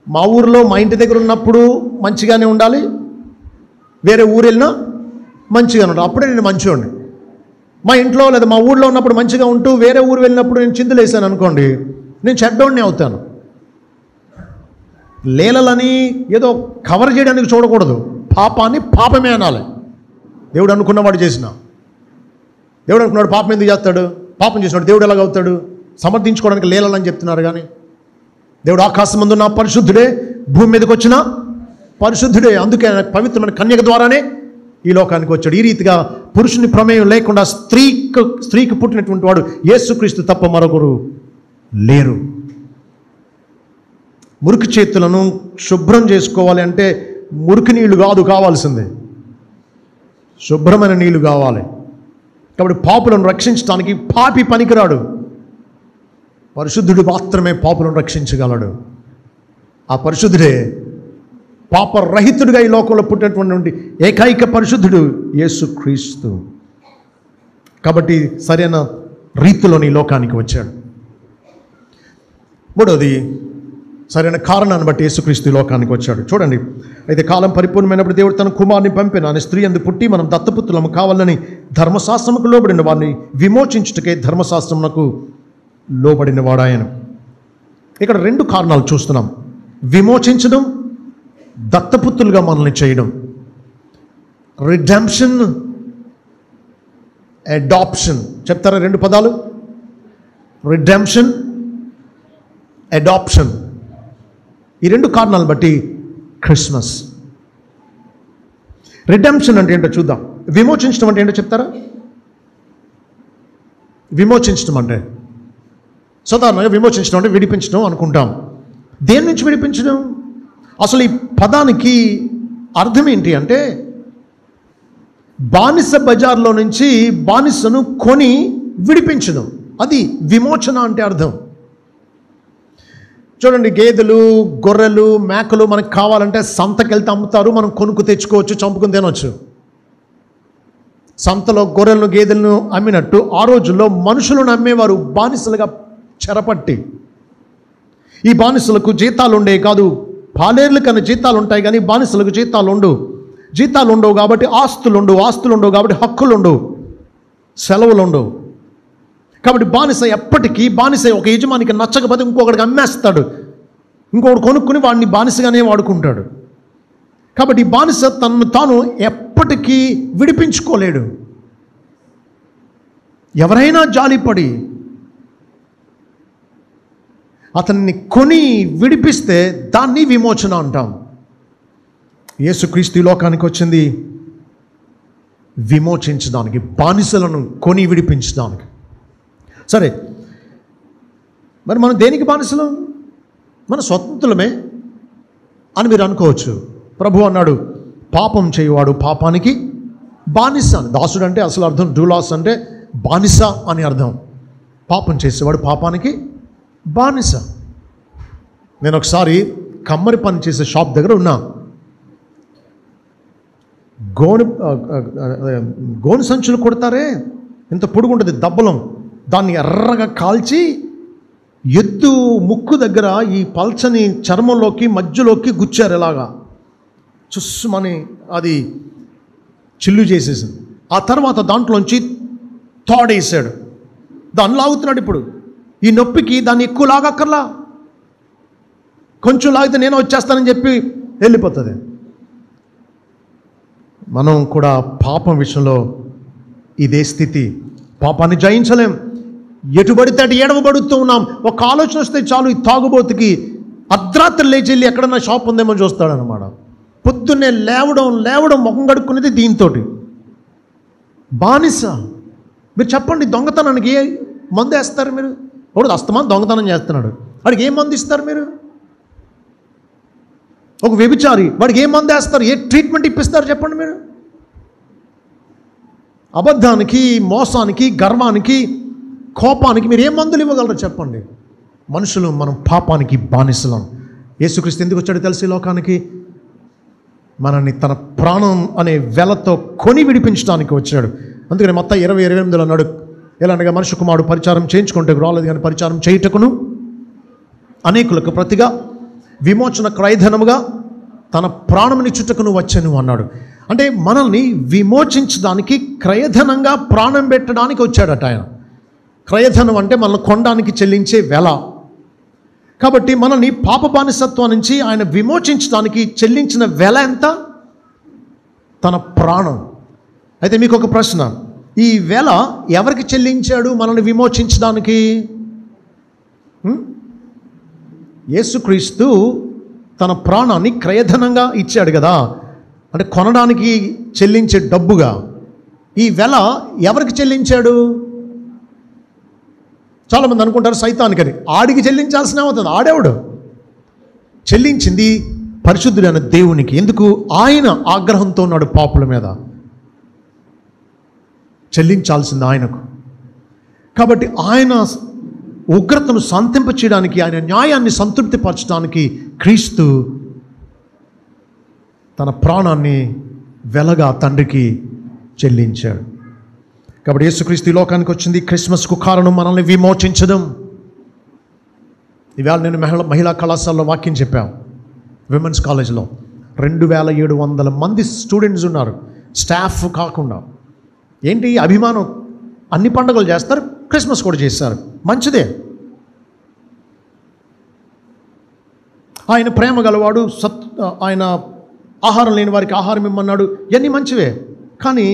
మా ఊరిలో మా ఇంటి దగ్గర ఉన్నప్పుడు మంచిగానే ఉండాలి, వేరే ఊరు వెళ్ళినా మంచిగానే ఉండాలి, అప్పుడే నేను మంచివాడిని. మా ఇంట్లో లేదా మా ఊళ్ళో ఉన్నప్పుడు మంచిగా ఉంటూ వేరే ఊరు వెళ్ళినప్పుడు నేను చిందులేసాను అనుకోండి, నేను చెడ్డోడిని అవుతాను. లీలలని ఏదో కవర్ చేయడానికి చూడకూడదు. పాపాన్ని పాపమే అనాలి. దేవుడు అనుకున్నవాడు చేసిన, దేవుడు అనుకున్నాడు పాపం ఎందుకు చేస్తాడు, పాపం చేసినాడు దేవుడు ఎలాగవుతాడు, సమర్థించుకోవడానికి లీలలని చెప్తున్నారు. కానీ దేవుడు ఆకాశం ముందున్న పరిశుద్ధుడే, భూమి మీదకి వచ్చిన పరిశుద్ధుడే. అందుకే పవిత్రమైన కన్యక ద్వారానే ఈ లోకానికి వచ్చాడు. ఈ రీతిగా పురుషుని ప్రమేయం లేకుండా స్త్రీకి పుట్టినటువంటి వాడు యేసుక్రీస్తు తప్ప మరొకరు లేరు. మురికి చేతులను శుభ్రం చేసుకోవాలి అంటే మురికి నీళ్లు కాదు కావాల్సిందే, శుభ్రమైన నీళ్లు కావాలి. కాబట్టి పాపులను రక్షించడానికి పాపి పనికిరాడు, పరిశుద్ధుడు మాత్రమే పాపులను రక్షించగలడు. ఆ పరిశుద్ధుడే పాపరహితుడిగా ఈ లోకంలో పుట్టినటువంటి ఏకైక పరిశుద్ధుడు యేసుక్రీస్తు. కాబట్టి సరైన రీతిలోని ఈ లోకానికి వచ్చాడు. మూడవది, సరైన కారణాన్ని బట్టి యేసుక్రీస్తు ఈ లోకానికి వచ్చాడు. చూడండి, అయితే కాలం పరిపూర్ణమైనప్పుడు దేవుడు తన కుమారుని పంపిన, ఆయన స్త్రీ అందు పుట్టి మనం దత్తపుత్రులము కావాలని ధర్మశాస్త్రముకు లోబడిన వారిని విమోచించుటకే ధర్మశాస్త్రమునకు లోబడిన వాడు ఆయన. ఇక్కడ రెండు కారణాలు చూస్తున్నాం: విమోచించడం, దత్తపుత్రులుగా మనల్ని చేయడం. Redemption, adoption. చెప్తారా రెండు పదాలు? Redemption, adoption. ఈ రెండు కారణాలను బట్టి క్రిస్మస్. రిడెంప్షన్ అంటే ఏంటో చూద్దాం. విమోచించడం అంటే ఏంటో చెప్తారా? విమోచించడం అంటే సాధారణంగా విమోచించడం అంటే విడిపించడం అనుకుంటాం. దేని నుంచి విడిపించడం? అసలు ఈ పదానికి అర్థం ఏంటి అంటే, బానిస బజార్లో నుంచి బానిసను కొని విడిపించడం, అది విమోచన అంటే అర్థం. చూడండి, గేదెలు, గొర్రెలు, మేకలు మనకు కావాలంటే సంతకెళ్తే అమ్ముతారు, మనం కొనుక్కు తెచ్చుకోవచ్చు, చంపుకుని తినవచ్చు. సంతలో గొర్రెలను గేదెలను అమ్మినట్టు ఆ రోజుల్లో మనుషులను అమ్మేవారు బానిసలుగా చెరపట్టి. ఈ బానిసలకు జీతాలు ఉండే కాదు, పాలేర్లు కన్నా జీతాలు ఉంటాయి కానీ బానిసలకు జీతాలు ఉండవు. కాబట్టి ఆస్తులు ఉండవు కాబట్టి హక్కులు ఉండవు, సెలవులు ఉండవు. కాబట్టి బానిస ఎప్పటికీ ఒక యజమానికి నచ్చకపోతే ఇంకొకటికి అమ్మేస్తాడు, ఇంకొకటి కొనుక్కుని వాడిని బానిసగానే వాడుకుంటాడు. కాబట్టి బానిస తనను తాను ఎప్పటికీ విడిపించుకోలేడు. ఎవరైనా జాలిపడి అతన్ని కొని విడిపిస్తే దాన్ని విమోచన అంటాం. యేసుక్రీస్తు ఈ లోకానికి వచ్చింది విమోచించడానికి, బానిసలను కొని విడిపించడానికి. సరే, మరి మనం దేనికి బానిసలం? మన స్వతంత్రులమే అని మీరు అనుకోవచ్చు. ప్రభు అన్నాడు, పాపం చేయవాడు పాపానికి బానిస. దాసుడు అంటే అసలు అర్థం డూలాస్ అంటే బానిస అని అర్థం. పాపం చేసేవాడు పాపానికి బానిస. నేను ఒకసారి కమ్మరి పని చేసే షాప్ దగ్గర ఉన్నా. గోను సంచులు కొడతారే, ఇంత పొడుగుంటుంది దబ్బలం, దాన్ని ఎర్రగా కాల్చి ఎద్దు ముక్కు దగ్గర ఈ పల్చని చర్మంలోకి మధ్యలోకి గుచ్చారు. ఎలాగా చుస్సుమని అది చిల్లు చేసేసింది. ఆ తర్వాత దాంట్లోంచి తోడేసాడు, దాన్ని లాగుతున్నాడు. ఇప్పుడు ఈ నొప్పికి దాన్ని ఎక్కువ లాగక్కర్లా, కొంచెం లాగితే నేను వచ్చేస్తానని చెప్పి వెళ్ళిపోతుంది. మనం కూడా పాపం విషయంలో ఇదే స్థితి. పాపాన్ని జయించలేం, ఎటుబడితే అటు ఏడవబడుతూ ఉన్నాం. ఒక ఆలోచన వస్తే చాలు, ఈ తాగుబోతుకి అర్ధరాత్రి లేచి వెళ్ళి ఎక్కడన్నా షాప్ ఉందేమో చూస్తాడనమాట. పొద్దున్నే లేవడం ముఖం కడుక్కునేది దీంతో. బానిస. మీరు చెప్పండి, దొంగతనానికి ఏ మందు వేస్తారు మీరు? ఒకడు అస్తమానం దొంగతనం చేస్తున్నాడు, వాడికి ఏ మందు ఇస్తారు మీరు? ఒక వ్యభిచారి, వాడికి ఏ మందు వేస్తారు? ఏ ట్రీట్మెంట్ ఇప్పిస్తారు చెప్పండి మీరు? అబద్ధానికి, మోసానికి, గర్వానికి, కోపానికి మీరు ఏ మందులు ఇవ్వగలరు చెప్పండి? మనుషులు మనం పాపానికి బానిసలం. యేసుక్రీస్తు ఎందుకు వచ్చాడో తెలిసి లోకానికి? మనల్ని తన ప్రాణం అనే వెలతో కొని విడిపించడానికి వచ్చాడు. అందుకని మత్తయి 20:28 అన్నాడు, ఎలా అనగా మనుష్య కుమారుడు పరిచారం చేయించుకుంటే రాలేదు కానీ పరిచారం చేయుటకును అనేకులకు ప్రతిగా విమోచన క్రయధనముగా తన ప్రాణమునిచ్చుటకును వచ్చెను అన్నాడు. అంటే మనల్ని విమోచించడానికి, క్రయధనంగా ప్రాణం పెట్టడానికి వచ్చాడట ఆయన. క్రయధనం అంటే మనల్ని కొనడానికి చెల్లించే వెల. కాబట్టి మనల్ని పాప బానిసత్వం నుంచి ఆయన విమోచించడానికి చెల్లించిన వెల ఎంత? తన ప్రాణం. అయితే మీకు ఒక ప్రశ్న, ఈ వెల ఎవరికి చెల్లించాడు మనల్ని విమోచించడానికి? యేసుక్రీస్తు తన ప్రాణాన్ని క్రయధనంగా ఇచ్చాడు కదా, అంటే కొనడానికి చెల్లించే డబ్బుగా. ఈ వెల ఎవరికి చెల్లించాడు? చాలామంది అనుకుంటారు సైతానికని. ఆడికి చెల్లించాల్సిన అవుతుంది. ఆడేవాడు చెల్లించింది పరిశుద్ధుడైన దేవునికి. ఎందుకు? ఆయన ఆగ్రహంతో ఉన్నాడు పాపుల మీద, చెల్లించాల్సింది ఆయనకు. కాబట్టి ఆయన ఉగ్రతను శాంతింప చేయడానికి, ఆయన న్యాయాన్ని సంతృప్తిపరచడానికి క్రీస్తు తన ప్రాణాన్ని వెలగా తండ్రికి చెల్లించాడు. కాబట్టి యేసుక్రీస్తు ఈ లోకానికి వచ్చింది క్రిస్మస్కు కారణం మనల్ని విమోచించడం. ఇవాళ నేను మహిళా కళాశాలలో వాక్యం చెప్పాను, విమెన్స్ కాలేజ్లో 2700 మంది స్టూడెంట్స్ ఉన్నారు, స్టాఫ్ కాకుండా. ఏంటి అభిమానం? అన్ని పండుగలు చేస్తారు, క్రిస్మస్ కూడా చేస్తారు, మంచిదే. ఆయన ప్రేమ గలవాడు, ఆయన ఆహారం లేని వారికి ఆహారం ఇమ్మన్నాడు, ఇవన్నీ మంచివే. కానీ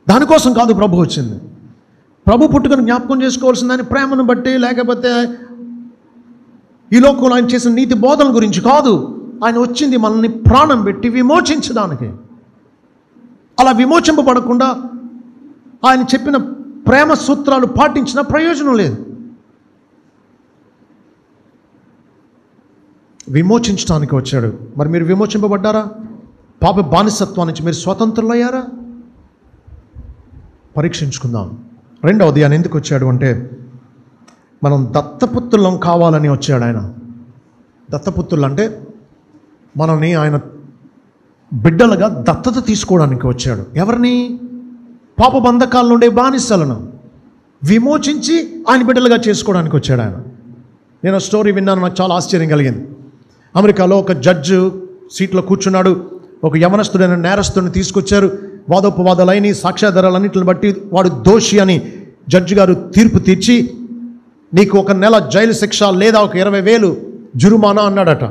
దానికోసం కాదు ప్రభు వచ్చింది. ప్రభు పుట్టుకను జ్ఞాపకం చేసుకోవాల్సింది ఆయన ప్రేమను బట్టి, లేకపోతే ఈ లోకంలో ఆయన చేసిన నీతి బోధన గురించి కాదు. ఆయన వచ్చింది మనల్ని ప్రాణం పెట్టి విమోచించడానికి. అలా విమోచింపబడకుండా ఆయన చెప్పిన ప్రేమ సూత్రాలు పాటించిన ప్రయోజనం లేదు. విమోచించడానికి వచ్చాడు. మరి మీరు విమోచింపబడ్డారా? పాప బానిసత్వం నుంచి మీరు స్వతంత్రులయ్యారా? పరీక్షించుకుందాం. రెండవది, ఆయన ఎందుకు వచ్చాడు అంటే మనం దత్తపుత్రులం కావాలని వచ్చాడు ఆయన. దత్తపుత్రులు అంటే మనల్ని ఆయన బిడ్డలుగా దత్తత తీసుకోవడానికి వచ్చాడు. ఎవరిని? పాప బంధకాల నుండి బానిసలను విమోచించి ఆయన బిడ్డలుగా చేసుకోవడానికి వచ్చాడు ఆయన. నేను స్టోరీ విన్నాను, నాకు చాలా ఆశ్చర్యం కలిగింది. అమెరికాలో ఒక జడ్జి సీట్లో కూర్చున్నాడు. ఒక యవనస్తుడైన నేరస్తుడిని తీసుకొచ్చారు. వాదోపవాదాలైన సాక్ష్యాధారాలన్నింటిని బట్టి వాడు దోషి అని జడ్జి గారు తీర్పు తీర్చి, నీకు 1 నెల జైలు శిక్ష లేదా ఒక 20,000 జురుమానా అన్నాడట.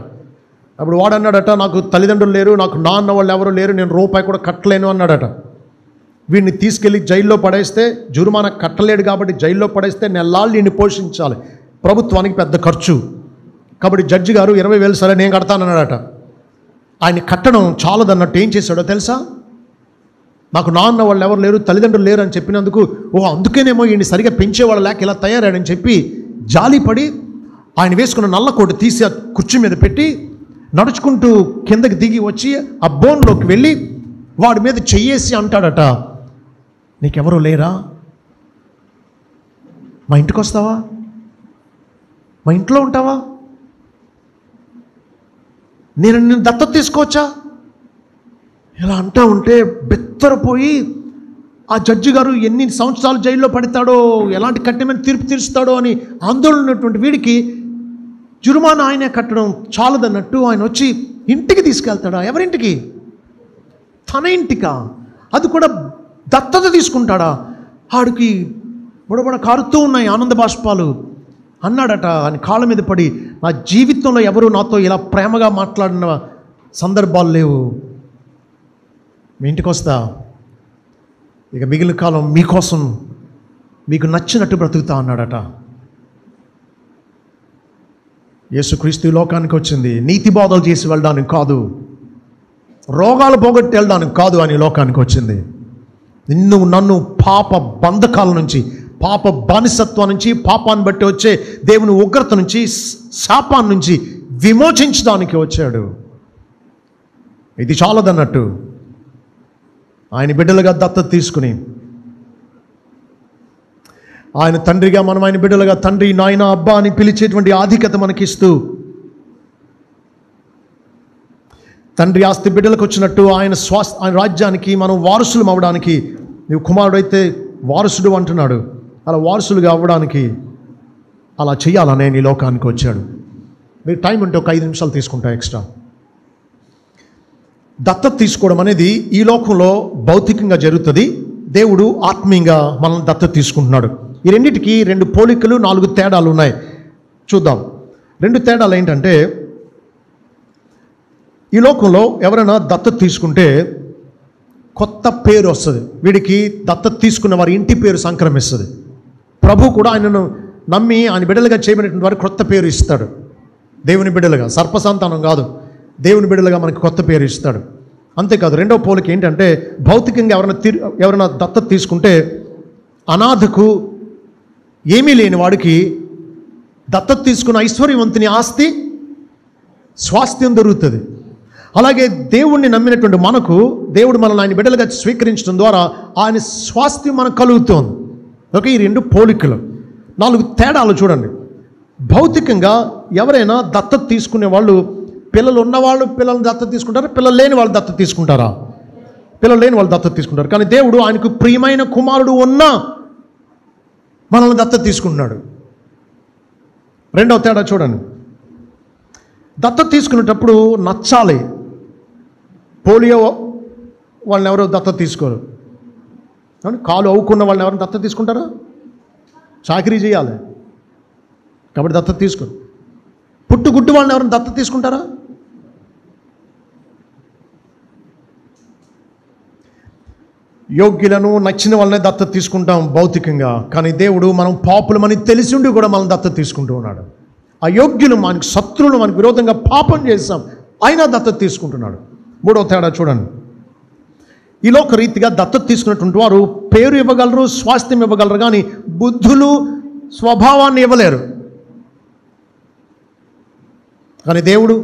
అప్పుడు వాడు అన్నాడట, నాకు తల్లిదండ్రులు లేరు, నాకు నాన్న వాళ్ళు ఎవరు లేరు, నేను రూపాయి కూడా కట్టలేను అన్నాడట. వీడిని తీసుకెళ్ళి జైల్లో పడేస్తే, జురుమానా కట్టలేడు కాబట్టి జైల్లో పడేస్తే నెలలు వీడిని పోషించాలి, ప్రభుత్వానికి పెద్ద ఖర్చు. కాబట్టి జడ్జి గారు 20,000 సరే నేను కడతానన్నాడట. ఆయన కట్టడం చాలదన్నట్టు ఏం చేశాడో తెలుసా? నాకు నాన్న వాళ్ళు ఎవరు లేరు, తల్లిదండ్రులు లేరు అని చెప్పినందుకు, అందుకేనేమో ఈయన్ని సరిగా పెంచేవాళ్ళు లేక ఇలా తయారాడని చెప్పి జాలిపడి ఆయన వేసుకున్న నల్ల కోటు తీసి ఆ కుర్చీ మీద పెట్టి నడుచుకుంటూ కిందకి దిగి వచ్చి ఆ బోన్లోకి వెళ్ళి వాడి మీద చెయ్యేసి అంటాడట, నీకెవరూ లేరా? మా ఇంటికి వస్తావా? మా ఇంట్లో ఉంటావా? నేను దత్తత తీసుకోవచ్చా? ఇలా అంటూ ఉంటే బెత్తరపోయి ఆ జడ్జి గారు ఎన్ని సంవత్సరాలు జైల్లో పడతాడో, ఎలాంటి కఠినమైన తీర్పు తీరుస్తాడో అని ఆందోళన ఉన్నటువంటి వీడికి జుర్మానా ఆయనే కట్టడం చాలదన్నట్టు ఆయన వచ్చి ఇంటికి తీసుకెళ్తాడా? ఎవరింటికి? తన ఇంటికా? అది కూడా దత్తత తీసుకుంటాడా? ఆడికి బుడబడ కారుతూ ఉన్నాయి ఆనంద బాష్పాలు. అన్నాడట ఆయన కాళ్ళ మీద పడి, నా జీవితంలో ఎవరు నాతో ఇలా ప్రేమగా మాట్లాడిన సందర్భాలు లేవు, మీ ఇంటికి వస్తా, ఇక మిగిలిన కాలం మీకోసం మీకు నచ్చినట్టు బ్రతుకుతా అన్నాడట. యేసుక్రీస్తు ఈ లోకానికి వచ్చింది నీతి బోధలు చేసి వెళ్ళడానికి కాదు, రోగాలు పోగొట్టి వెళ్ళడానికి కాదు. అని లోకానికి వచ్చింది నిన్ను నన్ను పాప బంధకాల నుంచి, పాప బానిసత్వం నుంచి, పాపాన్ని బట్టి వచ్చే దేవుని ఉగ్రత నుంచి, శాపాన్ని నుంచి విమోచించడానికి వచ్చాడు. ఇది చాలదన్నట్టు ఆయన బిడ్డలుగా దత్తత తీసుకుని, ఆయన తండ్రిగా మనం ఆయన బిడ్డలుగా తండ్రి, నాయన, అబ్బా అని పిలిచేటువంటి ఆధిక్యత మనకిస్తూ, తండ్రి ఆస్తి బిడ్డలకు వచ్చినట్టు ఆయన ఆయన రాజ్యానికి మనం వారసులం అవ్వడానికి, నీవు కుమారుడైతే వారసుడు అంటున్నాడు, అలా వారసులుగా అవ్వడానికి అలా చేయాలనే ఈ లోకానికి వచ్చాడు. మీరు టైం ఉంటే ఒక 5 నిమిషాలు తీసుకుంటా ఎక్స్ట్రా. దత్తత తీసుకోవడం అనేది ఈ లోకంలో భౌతికంగా జరుగుతుంది, దేవుడు ఆత్మీయంగా మనల్ని దత్తత తీసుకుంటున్నాడు. ఈ రెండింటికి 2 పోలికలు 4 తేడాలు ఉన్నాయి. చూద్దాం. రెండు తేడాలు ఏంటంటే, ఈ లోకంలో ఎవరైనా దత్తత తీసుకుంటే కొత్త పేరు వస్తుంది. వీడికి దత్తత తీసుకున్న వారి ఇంటి పేరు సంక్రమిస్తుంది. ప్రభు కూడా ఆయనను నమ్మి ఆయన బిడ్డలుగా చేయబడినటువంటి వారికి కొత్త పేరు ఇస్తాడు. దేవుని బిడ్డలుగా, సర్పసంతానం కాదు, దేవుని బిడ్డలుగా మనకి కొత్త పేరు ఇస్తాడు. అంతేకాదు, రెండవ పోలిక ఏంటంటే, భౌతికంగా ఎవరైనా దత్తత తీసుకుంటే అనాథకు, ఏమీ లేని వాడికి దత్తత తీసుకున్న ఐశ్వర్యవంతుని ఆస్తి, స్వాస్థ్యం దొరుకుతుంది. అలాగే దేవుణ్ణి నమ్మినటువంటి మనకు, దేవుడు మనల్ని ఆయన బిడ్డలుగా స్వీకరించడం ద్వారా ఆయన స్వాస్థ్యం మనకు కలుగుతోంది. ఓకే, ఈ రెండు పోలికలు. 4 తేడాలు చూడండి. భౌతికంగా ఎవరైనా దత్తత తీసుకునే వాళ్ళు, పిల్లలు ఉన్నవాళ్ళు పిల్లల్ని దత్తత తీసుకుంటారా? పిల్లలు లేని వాళ్ళు దత్తత తీసుకుంటారా? పిల్లలు లేని వాళ్ళు దత్తత తీసుకుంటారు. కానీ దేవుడు ఆయనకు ప్రియమైన కుమారుడు ఉన్నా మనల్ని దత్తత తీసుకుంటున్నాడు. రెండవ తేడా చూడండి. దత్తత తీసుకునేటప్పుడు నచ్చాలి. పోలియో వాళ్ళని ఎవరో దత్తత తీసుకోరు. కాలు అవ్వుకున్న వాళ్ళని ఎవరైనా దత్తత తీసుకుంటారా? చాకరీ చేయాలి కాబట్టి దత్తత తీసుకోరు. పుట్టుగుడ్డు వాళ్ళని ఎవరైనా దత్తత తీసుకుంటారా? యోగ్యులను, నచ్చిన వాళ్ళనే దత్తత తీసుకుంటాం భౌతికంగా. కానీ దేవుడు మనం పాపులమని తెలిసి ఉండి కూడా మనం దత్తత తీసుకుంటూ ఉన్నాడు. అయోగ్యులు, మనకి శత్రువులు, మనకు విరోధంగా పాపం చేస్తాం, అయినా దత్తత తీసుకుంటున్నాడు. మూడవ తేడా చూడండి. ఈ లోక రీతిగా దత్తత తీసుకున్నటువంటి వారు పేరు ఇవ్వగలరు, స్వాస్థ్యం ఇవ్వగలరు, కానీ బుద్ధులు, స్వభావాన్ని ఇవ్వలేరు. కానీ దేవుడు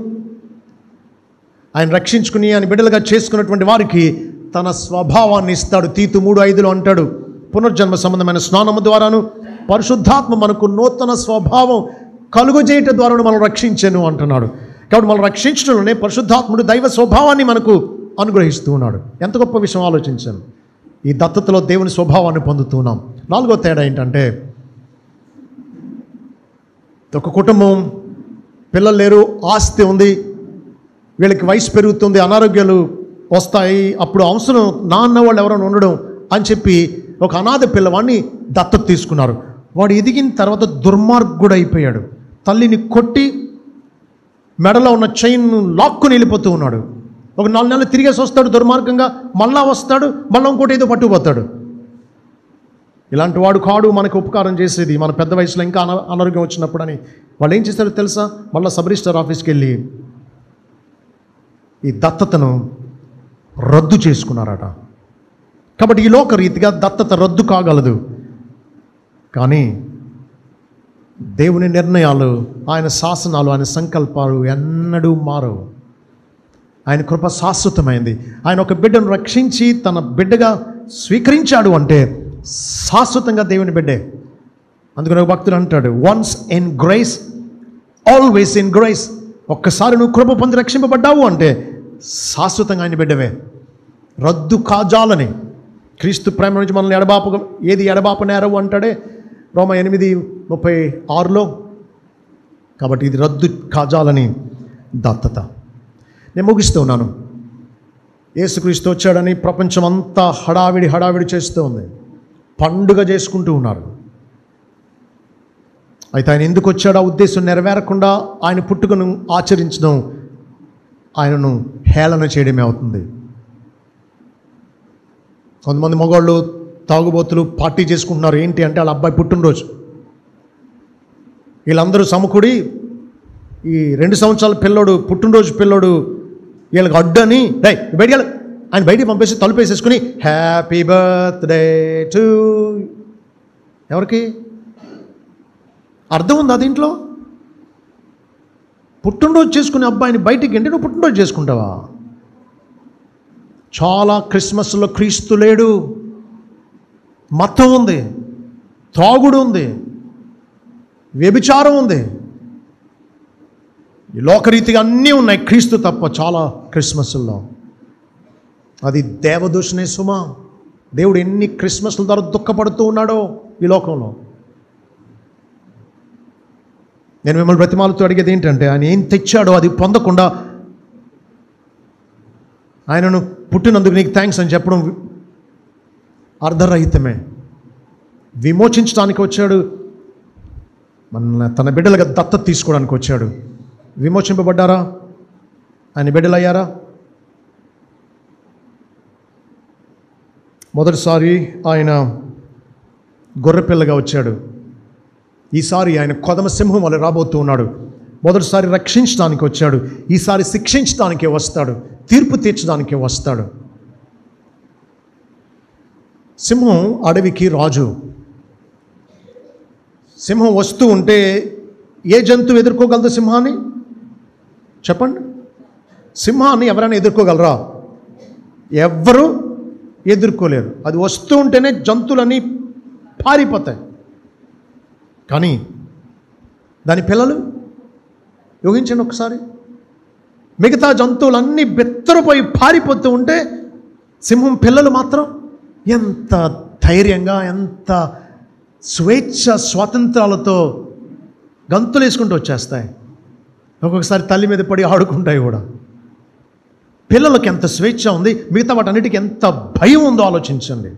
ఆయన రక్షించుకుని ఆయన బిడ్డలుగా చేసుకున్నటువంటి వారికి తన స్వభావాన్ని ఇస్తాడు. తీతు 3:5 అంటాడు, పునర్జన్మ సంబంధమైన స్నానము ద్వారాను పరిశుద్ధాత్మ మనకు నూతన స్వభావం కలుగజేయటం ద్వారా మనం రక్షించాను అంటున్నాడు. కాబట్టి మనం రక్షించడంలోనే పరిశుద్ధాత్ముడు దైవ స్వభావాన్ని మనకు అనుగ్రహిస్తూ ఉన్నాడు. ఎంత గొప్ప విషయం ఆలోచించాను. ఈ దత్తతలో దేవుని స్వభావాన్ని పొందుతున్నాం. 4వ తేడా ఏంటంటే, ఒక కుటుంబం, పిల్లలు లేరు, ఆస్తి ఉంది, వీళ్ళకి వయసు పెరుగుతుంది, అనారోగ్యాలు వస్తాయి, అప్పుడు అవసరం నాన్న వాళ్ళు ఎవరైనా ఉండడం అని చెప్పి ఒక అనాథ పిల్లవాడిని దత్తత తీసుకున్నారు. వాడు ఎదిగిన తర్వాత దుర్మార్గుడు అయిపోయాడు. తల్లిని కొట్టి మెడలో ఉన్న చైన్ లాక్కుని వెళ్ళిపోతూ ఉన్నాడు. ఒక 4 నెలలు తిరిగేసి వస్తాడు దుర్మార్గంగా, మళ్ళా వస్తాడు, మళ్ళీ ఇంకోటి ఏదో పట్టుకుపోతాడు. ఇలాంటి వాడు కాడు మనకు ఉపకారం చేసేది. మన పెద్ద వయసులో ఇంకా అనారోగ్యం వచ్చినప్పుడు అని వాళ్ళు ఏం చేస్తారో తెలుసా? మళ్ళీ సబ్ రిజిస్టర్ ఆఫీస్కి వెళ్ళి ఈ దత్తతను రద్దు చేసుకున్నారట. కాబట్టి ఈ లోక రీతిగా దత్తత రద్దు కాగలదు, కానీ దేవుని నిర్ణయాలు, ఆయన శాసనాలు, ఆయన సంకల్పాలు ఎన్నడూ మారవు. ఆయన కృప శాశ్వతమైంది. ఆయన ఒక బిడ్డను రక్షించి తన బిడ్డగా స్వీకరించాడు అంటే శాశ్వతంగా దేవుని బిడ్డే. అందుకని ఒక భక్తుడు అంటాడు, once in grace always in grace. ఒక్కసారి నువ్వు కృప పొంది రక్షింపబడ్డావు అంటే శాశ్వతంగా ఆయన బిడ్డవే. రద్దు కాజాలని, క్రీస్తు ప్రేమ నుంచి మనల్ని ఏది ఎడబాప నేరవు అంటాడే రోమా 8:36. కాబట్టి ఇది రద్దు కాజాలని దత్తత. నేను ముగిస్తూ ఉన్నాను. యేసుక్రీస్తు వచ్చాడని ప్రపంచం అంతా హడావిడి చేస్తూ ఉంది, పండుగ చేసుకుంటూ ఉన్నారు. అయితే ఆయన ఎందుకు వచ్చాడో ఆ ఉద్దేశం నెరవేరకుండా ఆయన పుట్టుకను ఆచరించడం ఆయనను హేళన చేయడమే అవుతుంది. కొంతమంది మగవాళ్ళు తాగుబోతులు పార్టీ చేసుకుంటున్నారు. ఏంటి అంటే వాళ్ళ అబ్బాయి పుట్టినరోజు. వీళ్ళందరూ సమకూడి ఈ 2 సంవత్సరాల పిల్లోడు, పుట్టినరోజు పిల్లోడు వీళ్ళకి అడ్డని బయటికి ఆయన బయటికి పంపేసి తలుపేసేసుకుని హ్యాపీ బర్త్డే టు, ఎవరికి అర్థం ఉందా దీంట్లో? పుట్టినరోజు చేసుకునే అబ్బాయిని బయటికి అంటే నువ్వు పుట్టినరోజు చేసుకుంటావా? చాలా క్రిస్మస్లో క్రీస్తు లేడు, మతం ఉంది, త్రాగుడు ఉంది, వ్యభిచారం ఉంది, ఈ లోకరీతిగా అన్నీ ఉన్నాయి, క్రీస్తు తప్ప చాలా క్రిస్మస్లో. అది దేవదూషణే సుమా. దేవుడు ఎన్ని క్రిస్మస్ల ద్వారా దుఃఖపడుతూ ఉన్నాడో ఈ లోకంలో. నేను మిమ్మల్ని బ్రతిమాలతో అడిగేది ఏంటంటే, ఆయన ఏం తెచ్చాడో అది పొందకుండా ఆయనను పుట్టినందుకు నీకు థ్యాంక్స్ అని చెప్పడం అర్ధరహితమే. విమోచించడానికి వచ్చాడు, తన బిడ్డలుగా దత్తత తీసుకోవడానికి వచ్చాడు. విమోచింపబడ్డారా? ఆయన బిడ్డలయ్యారా? మొదటిసారి ఆయన గొర్రెపిల్లగా వచ్చాడు. ఈసారి ఆయన కొదమ సింహం వల్ల రాబోతూ ఉన్నాడు. మొదటిసారి రక్షించడానికి వచ్చాడు, ఈసారి శిక్షించడానికే వస్తాడు, తీర్పు తీర్చడానికే వస్తాడు. సింహం అడవికి రాజు. సింహం వస్తూ ఉంటే ఏ జంతువు ఎదుర్కోగలదు సింహాన్ని? చెప్పండి. సింహాన్ని ఎవరైనా ఎదుర్కోగలరా? ఎవ్వరూ ఎదుర్కోలేరు. అది వస్తూ ఉంటేనే జంతువులన్నీ పారిపోతాయి. కానీ దాని పిల్లలు యోగించండి ఒకసారి. మిగతా జంతువులన్నీ బెత్తరపోయి పారిపోతూ ఉంటే సింహం పిల్లలు మాత్రం ఎంత ధైర్యంగా, ఎంత స్వేచ్ఛ స్వాతంత్రాలతో గంతులు వేసుకుంటూ వచ్చేస్తాయి. ఒక్కొక్కసారి తల్లి మీద పడి ఆడుకుంటాయి కూడా. పిల్లలకి ఎంత స్వేచ్ఛ ఉంది, మిగతా వాటన్నిటికీ ఎంత భయం ఉందో ఆలోచించండి.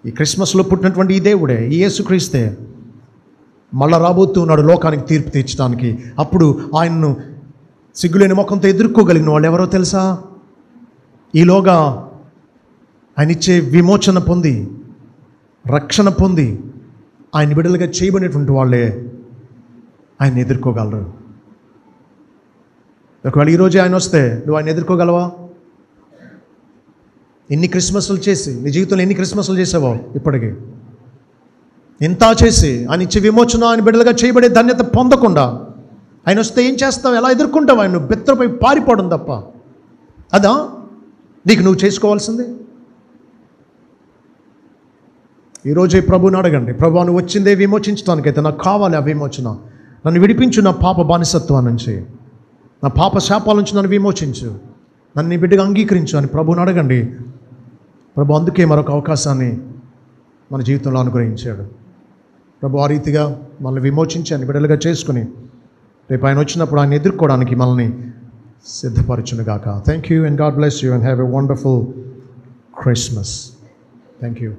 ఈ క్రిస్మస్లో పుట్టినటువంటి ఈ దేవుడే, ఈ యేసుక్రీస్తే మళ్ళా రాబోతూ ఉన్నాడు లోకానికి తీర్పు తీర్చడానికి. అప్పుడు ఆయన్ను సిగ్గులేని ముఖంతో ఎదుర్కోగలిగిన వాళ్ళు ఎవరో తెలుసా? ఈలోగా ఆయన ఇచ్చే విమోచన పొంది, రక్షణ పొంది, ఆయన బిడ్డలుగా చేయబడినటువంటి వాళ్ళే ఆయన ఎదుర్కోగలరు. ఒకవేళ ఈరోజే ఆయన వస్తే నువ్వు ఆయన ఎదుర్కోగలవా? ఎన్ని క్రిస్మస్లు చేసి, నీ జీవితంలో ఎన్ని క్రిస్మస్లు చేసావో ఇప్పటికీ? ఇంత చేసి ఆయన ఇచ్చే విమోచన, ఆయన బిడ్డలుగా చేయబడే ధన్యత పొందకుండా ఆయన వస్తే ఏం చేస్తావు? ఎలా ఎదుర్కొంటావు? ఆయన నువ్వు బెత్తరపై పారిపోవడం తప్ప అదా నీకు నువ్వు చేసుకోవాల్సింది? ఈరోజే ప్రభుని అడగండి, ప్రభు నువ్వు వచ్చిందే విమోచించడానికైతే, నాకు కావాలి ఆ విమోచన. నన్ను విడిపించు నా పాప బానిసత్వం నుంచి, నా పాప శాపాల నుంచి నన్ను విమోచించు, నన్ను నీ బిడ్డగా అంగీకరించు అని ప్రభుని అడగండి. ప్రభు అందుకే మరొక అవకాశాన్ని మన జీవితంలో అనుగ్రహించాడు. ప్రభు ఆ రీతిగా మనల్ని విమోచించి ఆయన బిడ్డలుగా చేసుకుని రేపు ఆయన వచ్చినప్పుడు ఆయన ఎదుర్కోవడానికి మనల్ని సిద్ధపరచునుగాక. Thank you and God bless you and have a wonderful Christmas. Thank you.